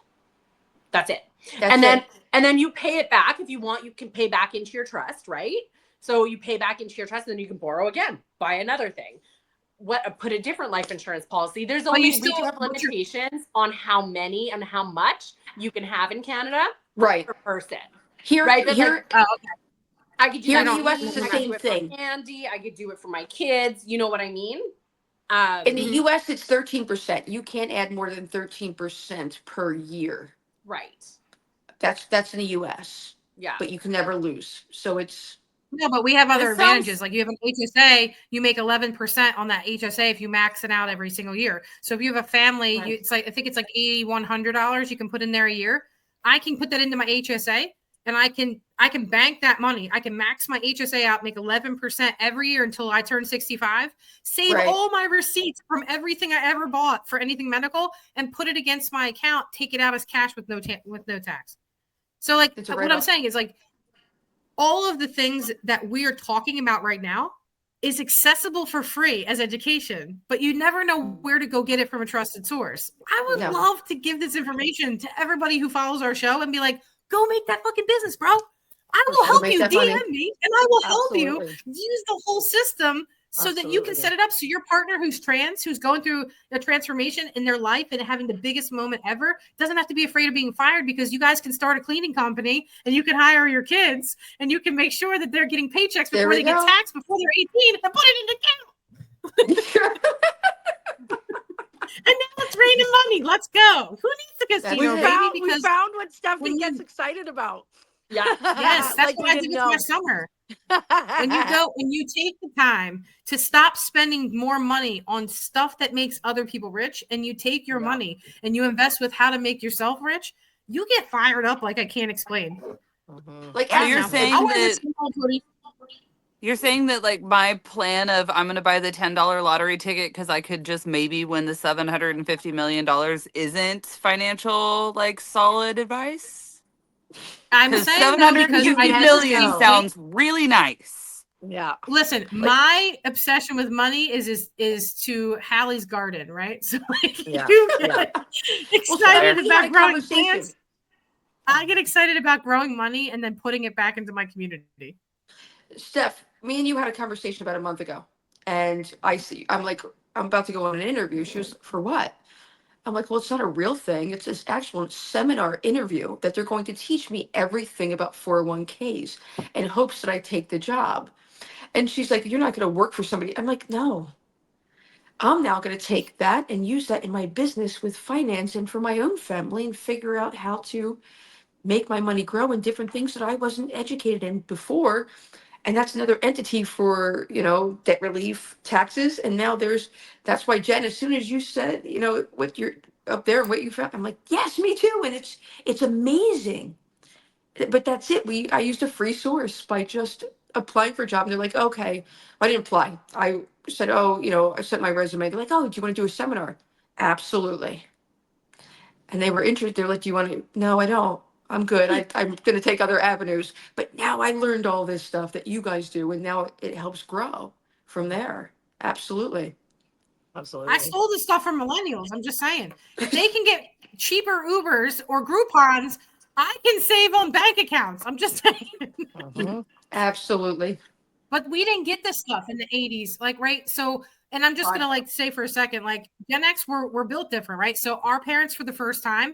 That's it.
That's
And then you pay it back if you want. You can pay back into your trust, right? So you pay back into your trust, and then you can borrow again, buy another thing. Put a different life insurance policy. There's only we do have limitations on how many and how much you can have in Canada
right
per person.
here.
Right, but
here,
I could do
here
that
in the
for
US,
me,
it's the
I could
same
do it
thing.
for Andy. I could do it for my kids. You know what I mean?
In the US, it's 13%. You can't add more than 13% per year.
Right.
That's in the US.
Yeah.
But you can never lose. So it's
No, but we have other
This
advantages.
sounds-
Like you have an HSA, you make 11% on that HSA if you max it out every single year. So if you have a family,
Right.
I think it's like $8,100 you can put in there a year. I can put that into my HSA, and I can bank that money. I can max my HSA out, make 11% every year until I turn 65, save
Right.
all my receipts from everything I ever bought for anything medical, and put it against my account, take it out as cash with no tax. So like
It's a
what I'm
write-off.
saying is like all of the things that we are talking about right now is accessible for free as education, but you never know where to go get it from a trusted source. I would love to give this information to everybody who follows our show and be like, go make that fucking business, bro. I will help you. DM me and I will help you use the whole system so that you can set it up. So your partner who's trans, who's going through a transformation in their life and having the biggest moment ever, doesn't have to be afraid of being fired, because you guys can start a cleaning company and you can hire your kids and you can make sure that they're getting paychecks before they get taxed before they're 18 and put it in the account. And now it's raining money. Let's go. Who needs the casino, baby?
We found what Stephanie gets excited about.
Yeah. Yes, that's what I did with my summer. When you take the time to stop spending more money on stuff that makes other people rich, and you take your money and you invest with how to make yourself rich, you get fired up like I can't explain.
Like, you're saying that like my plan of I'm going to buy the $10 lottery ticket because I could just maybe win the $750 million isn't financial, like, solid advice?
I'm saying no because
$750 million sounds really nice.
Yeah.
Listen, my obsession with money is to Hallie's garden, right? So like you get excited about growing plants. I get excited about growing money and then putting it back into my community.
Steph, me and you had a conversation about a month ago, and I'm like, I'm about to go on an interview. She was, for what? I'm like, well, it's not a real thing. It's this actual seminar interview that they're going to teach me everything about 401ks in hopes that I take the job. And she's like, you're not going to work for somebody. I'm like, no, I'm now going to take that and use that in my business with finance and for my own family and figure out how to make my money grow in different things that I wasn't educated in before. And that's another entity for, debt relief, taxes. And now that's why, Jen, as soon as you said, what you're up there and what you found, I'm like, yes, me too. And it's amazing. But that's it. I used a free source by just applying for a job. And they're like, okay, I didn't apply. I said, I sent my resume. They're like, oh, do you want to do a seminar? Absolutely. And they were interested. They're like, do you want to? No, I don't. I'm good. I'm going to take other avenues. But now I learned all this stuff that you guys do, and now it helps grow from there. Absolutely.
I stole this stuff from millennials. I'm just saying. If they can get cheaper Ubers or Groupons, I can save on bank accounts. I'm just saying.
Absolutely.
But we didn't get this stuff in the 80s. Like, right? So, and I'm just going to say for a second, like Gen X, we're built different, right? So our parents, for the first time,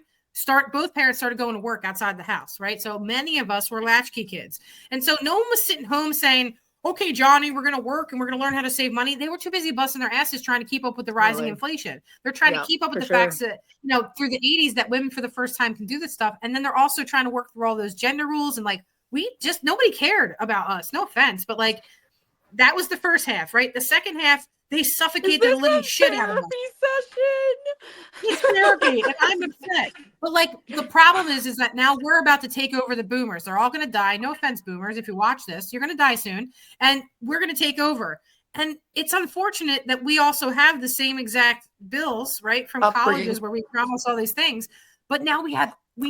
both parents started going to work outside the house, right? So many of us were latchkey kids. And so no one was sitting home saying, okay, Johnny, we're going to work and we're going to learn how to save money. They were too busy busting their asses trying to keep up with the rising inflation. They're trying to keep up with the facts that, through the 80s that women for the first time can do this stuff. And then they're also trying to work through all those gender rules. And like, nobody cared about us. No offense, but like, that was the first half, right? The second half, they suffocate the living shit out of us. It's therapy, and I'm upset. But like the problem is that now we're about to take over the boomers. They're all going to die. No offense, boomers. If you watch this, you're going to die soon, and we're going to take over. And it's unfortunate that we also have the same exact bills, right, from colleges where we promise all these things. But now we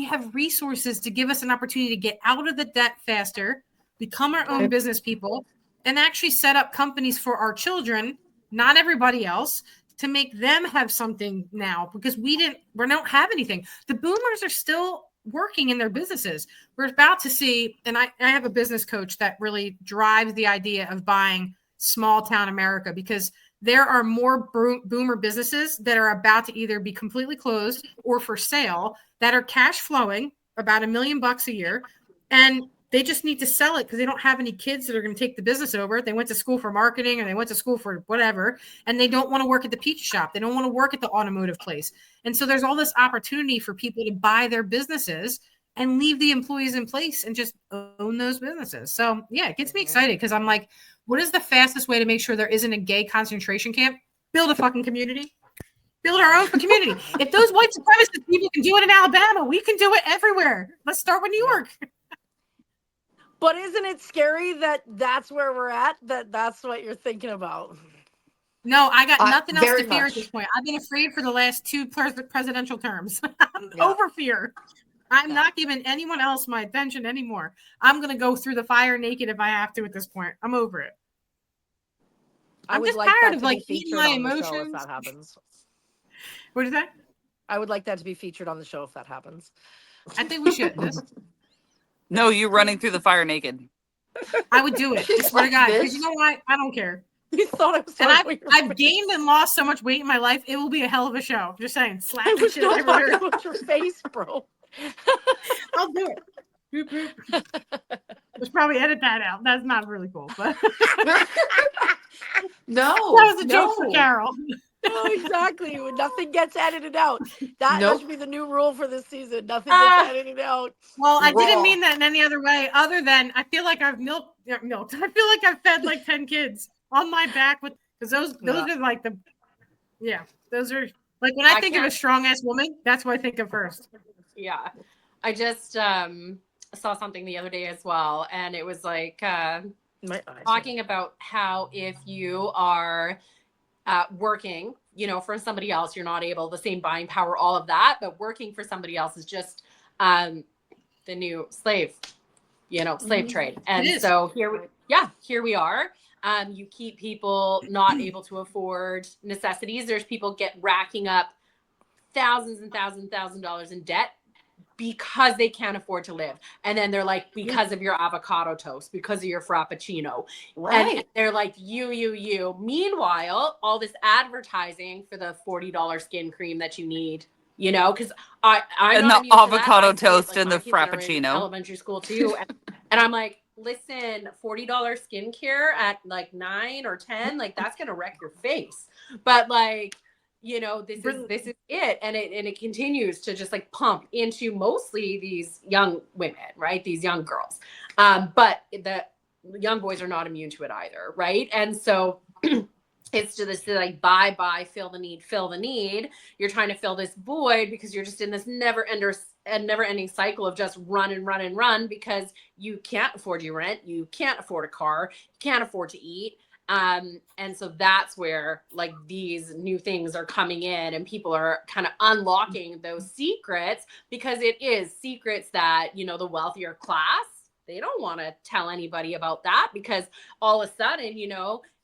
have resources to give us an opportunity to get out of the debt faster, become our own business people, and actually set up companies for our children. Not everybody else, to make them have something now, because we don't have anything. The boomers are still working in their businesses. We're about to see, and I have a business coach that really drives the idea of buying small town America, because there are more boomer businesses that are about to either be completely closed or for sale that are cash flowing about $1 million a year. And they just need to sell it because they don't have any kids that are going to take the business over. They went to school for marketing or they went to school for whatever, and they don't want to work at the pizza shop. They don't want to work at the automotive place. And so there's all this opportunity for people to buy their businesses and leave the employees in place and just own those businesses. So yeah, it gets me excited because I'm like, what is the fastest way to make sure there isn't a gay concentration camp? Build a fucking community. Build our own community. If those white supremacist people can do it in Alabama, we can do it everywhere. Let's start with New York.
But isn't it scary that that's where we're at? That's what you're thinking about?
No, I got nothing else to fear at this point. I've been afraid for the last 2 presidential terms. Over fear. I'm not giving anyone else my attention anymore. I'm going to go through the fire naked if I have to at this point. I'm over it.
I would
just
like
tired
that
of
to
like
be
eating
featured
my
on the show if
emotions.
that happens.
What is that?
I would like that to be featured on the show if that happens.
I think we should.
No, you running through the fire naked.
I would do it. I swear to God. Because you know what? I don't care.
You thought I was
And I've gained and lost so much weight in my life. It will be a hell of a show. I'm just saying. Slap
I
the
was
shit
not
everywhere.
talking about your face, bro.
I'll do it. Boop, boop. Let's probably edit that out. That's not really cool. But
No.
that was a joke for Carol.
No, exactly. Nothing gets edited out. That should be the new rule for this season. Nothing gets edited out.
Well, I didn't mean that in any other way other than I feel like I've milked. I feel like I've fed like 10 kids on my back with because those are like those are like when I think of a strong ass woman, that's what I think of first.
Yeah. I just saw something the other day as well, and it was like talking about how if you are working, for somebody else, you're not able, the same buying power, all of that, but working for somebody else is just the new slave trade. And so here we are. You keep people not able to afford necessities. There's people racking up thousands and thousands of dollars in debt because they can't afford to live. And then they're like, because of your avocado toast, because of your frappuccino. Right. And they're like, you. Meanwhile, all this advertising for the $40 skin cream that you need, because I'm
and
not
the avocado toast and the frappuccino.
Elementary school too. And I'm like, listen, $40 skincare at like 9 or 10, like that's going to wreck your face. But like, this is it. And it continues to just like pump into mostly these young women, right? These young girls. But the young boys are not immune to it either. Right. And so it's to this like, buy, fill the need. You're trying to fill this void because you're just in this never ending cycle of just run and run and run because you can't afford your rent. You can't afford a car. You can't afford to eat. And so that's where like these new things are coming in and people are kind of unlocking those secrets because it is secrets that, the wealthier class, they don't want to tell anybody about that because all of a sudden,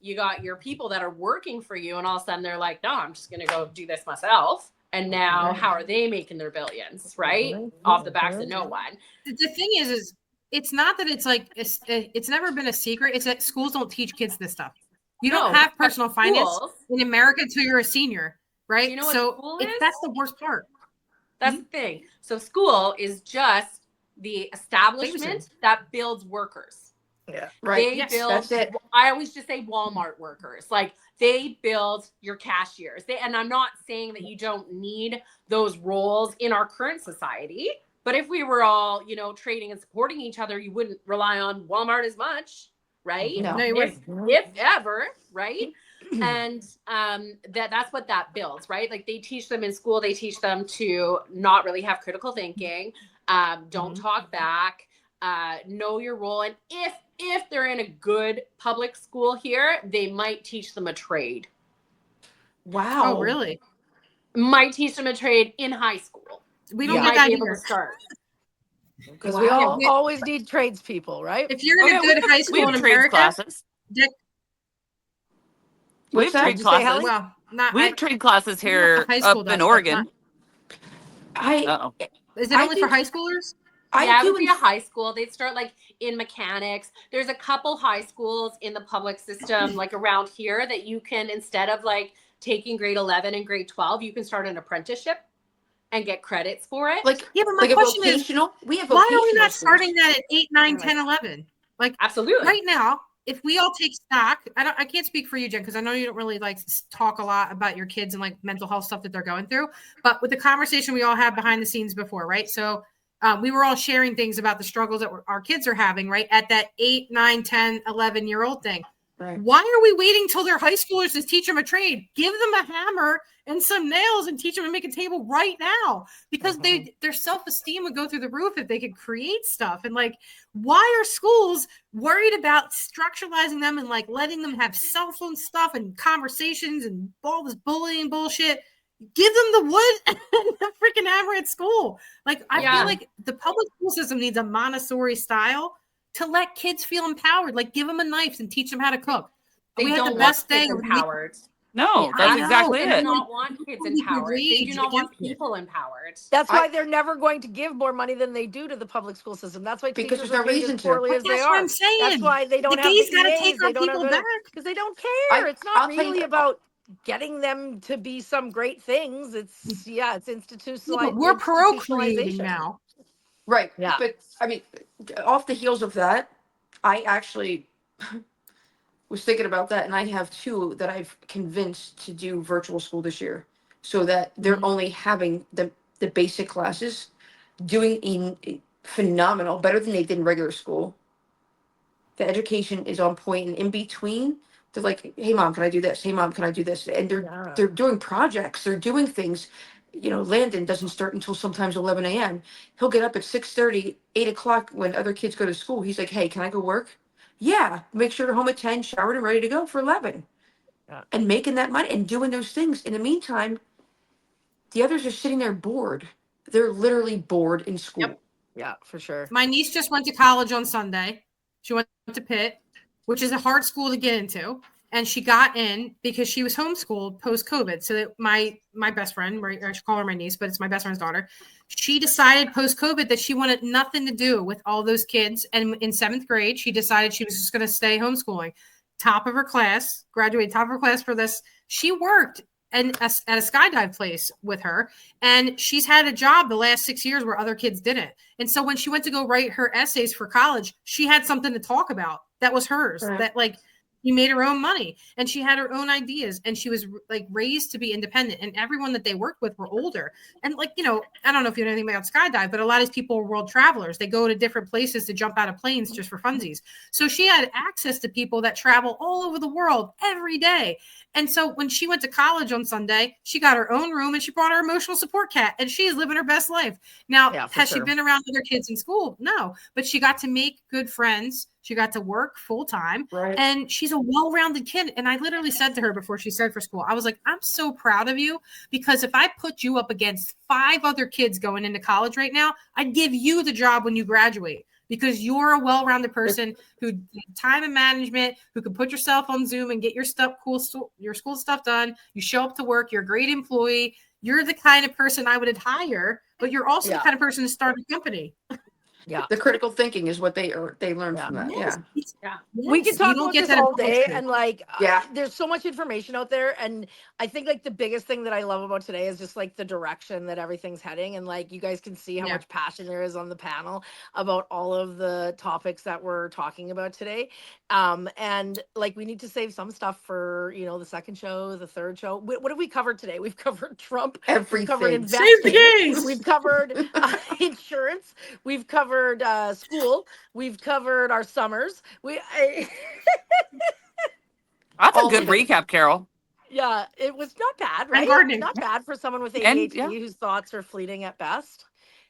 you got your people that are working for you and all of a sudden they're like, no, I'm just going to go do this myself. And now how are they making their billions, right? Off the backs of no one.
The thing is it's not that it's like, it's never been a secret. It's that schools don't teach kids this stuff. You don't have personal finance in America until you're a senior, right?
You know what school is?
That's the worst part.
That's the thing. So school is just the establishment that builds workers.
Yeah, right.
They build, that's it. I always just say Walmart workers. Like they build your cashiers. And I'm not saying that you don't need those roles in our current society. But if we were all, trading and supporting each other, you wouldn't rely on Walmart as much, right?
No,
if ever, right? And that's what that builds, right? Like they teach them in school, they teach them to not really have critical thinking, don't talk back, know your role. And if they're in a good public school here, they might teach them a trade.
Wow. Oh, really?
Might teach them a trade in high school.
We don't get that
be able to start.
Because we always need tradespeople, right?
If you're in a good high school in America,
classes. We have trade classes.
Well,
we have trade classes here up in Oregon.
Is it only for high schoolers?
It would be a high school. They'd start like in mechanics. There's a couple high schools in the public system, like around here, that you can, instead of like taking grade 11 and grade 12, you can start an apprenticeship and get credits for it.
But my question is, why are we not starting that at 8, 9, 10, 11? Like,
absolutely.
Right now, if we all take stock, I can't speak for you, Jen, because I know you don't really like talk a lot about your kids and like mental health stuff that they're going through. But with the conversation we all had behind the scenes before, right? So we were all sharing things about the struggles that our kids are having, right? At that 8, 9, 10, 11-year-old thing. Right. Why are we waiting till they're high schoolers to teach them a trade? Give them a hammer and some nails and teach them to make a table right now, because their self-esteem would go through the roof if they could create stuff. And like, why are schools worried about structuralizing them and like letting them have cell phone stuff and conversations and all this bullying bullshit? give them the wood and the freaking hammer at school. Like, I
Yeah.
feel like the public school system needs a Montessori style to let kids feel empowered. Like, give them a knife and teach them how to cook.
They
We had
don't
the
want
best
kids
day.
empowered.
No,
I
that's
know.
exactly
They
it.
do not want kids empowered. They do not want people empowered.
That's why they're never going to give more money than they do to the public school system. That's why
Because
teachers
there's
are
no
paid
reason
as
to.
poorly
But
as they
that's what
are.
I'm saying.
That's why they don't
The
have
gays
the
got to
EAs.
take our
They don't have
people back.
because they don't care. It's not
I'll tell
really
you-
about getting them to be some great things. It's it's
Yeah, but
institutionalized.
we're procreating now.
Right.
Yeah.
But I mean, off the heels of that, I actually was thinking about that, and I have two that I've convinced to do virtual school this year, so that they're only having the basic classes, doing phenomenal, better than they did in regular school. The education is on point, and in between, they're like, "Hey, mom, can I do this? Hey, mom, can I do this?" And they're doing projects, they're doing things. You know, Landon doesn't start until sometimes 11 a.m. He'll get up at 6:30, 8 o'clock when other kids go to school. He's like, "Hey, can I go work?" Yeah, make sure you're home at 10, showered and ready to go for 11.
Yeah.
And making that money and doing those things. In the meantime, the others are sitting there bored. They're literally bored in school.
Yep.
Yeah, for sure.
My niece just went to college on Sunday. She went to Pitt, which is a hard school to get into. And she got in because she was homeschooled post-COVID. So that my best friend, right, I should call her my niece, but it's my best friend's daughter. She decided post-COVID that she wanted nothing to do with all those kids. And in 7th grade, she decided she was just going to stay homeschooling. Top of her class, graduated top of her class for this. She worked at a skydive place with her. And she's had a job the last 6 years where other kids didn't. And so when she went to go write her essays for college, she had something to talk about that was hers, that like, she made her own money and she had her own ideas and she was like raised to be independent, and everyone that they worked with were older. And like, you know, I don't know if you know anything about skydive, but a lot of these people are world travelers. They go to different places to jump out of planes just for funsies. So she had access to people that travel all over the world every day. And so when she went to college on Sunday, she got her own room and she brought her emotional support cat, and she is living her best life. Now, has she been around other kids in school? No, but she got to make good friends. She got to work full time, and she's a well-rounded kid. And I literally said to her before she started for school, I was like, I'm so proud of you, because if I put you up against 5 other kids going into college right now, I'd give you the job when you graduate, because you're a well-rounded person who time and management, who can put yourself on Zoom and get your stuff, your school stuff done. You show up to work. You're a great employee. You're the kind of person I would hire, but you're also the kind of person to start a company.
Yeah,
the critical thinking is what they learn from that.
Yes.
We can talk about this all day, and like, there's so much information out there, and I think like the biggest thing that I love about today is just like the direction that everything's heading, and like you guys can see how much passion there is on the panel about all of the topics that we're talking about today. And like we need to save some stuff for, you know, the second show, the third show. What have we covered today? We've covered Trump, we've covered investing, we've covered insurance, we've covered school, we've covered our summers.
That's a good recap, Carol.
Yeah, it was not bad, right? Not bad for someone with ADHD whose thoughts are fleeting at best,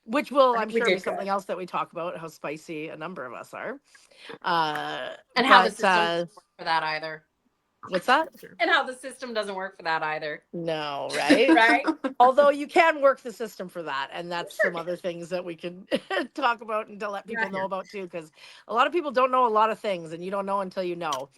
which will, I'm sure, be something else that we talk about, how spicy a number of us are.
And how the system doesn't work for that either.
What's that?
And how the system doesn't work for that either.
No, right?
Right.
Although you can work the system for that, and that's some other things that we can talk about and to let people know about too, because a lot of people don't know a lot of things, and you don't know until you know.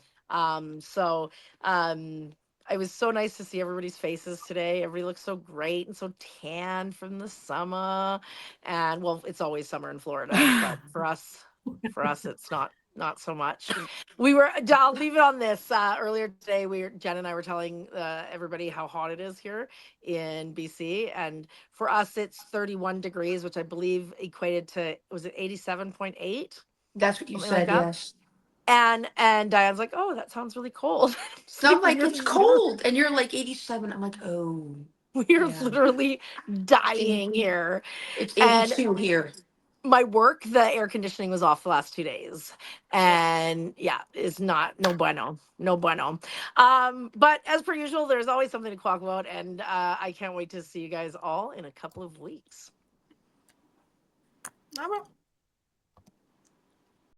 It was so nice to see everybody's faces today. Everybody looks so great and so tan from the summer. And well, it's always summer in Florida, but for us, it's not so much. I'll leave it on this. Earlier today, Jen and I were telling everybody how hot it is here in BC. And for us, it's 31 degrees, which I believe equated to, was it 87.8?
That's what you said, yes.
And Diane's like, oh, that sounds really cold.
So I'm like, it's cold. And you're like 87. I'm like, oh.
We're literally dying here.
It's 82 here.
My work, the air conditioning was off the last 2 days. And it's no bueno. But as per usual, there's always something to talk about. And I can't wait to see you guys all in a couple of weeks.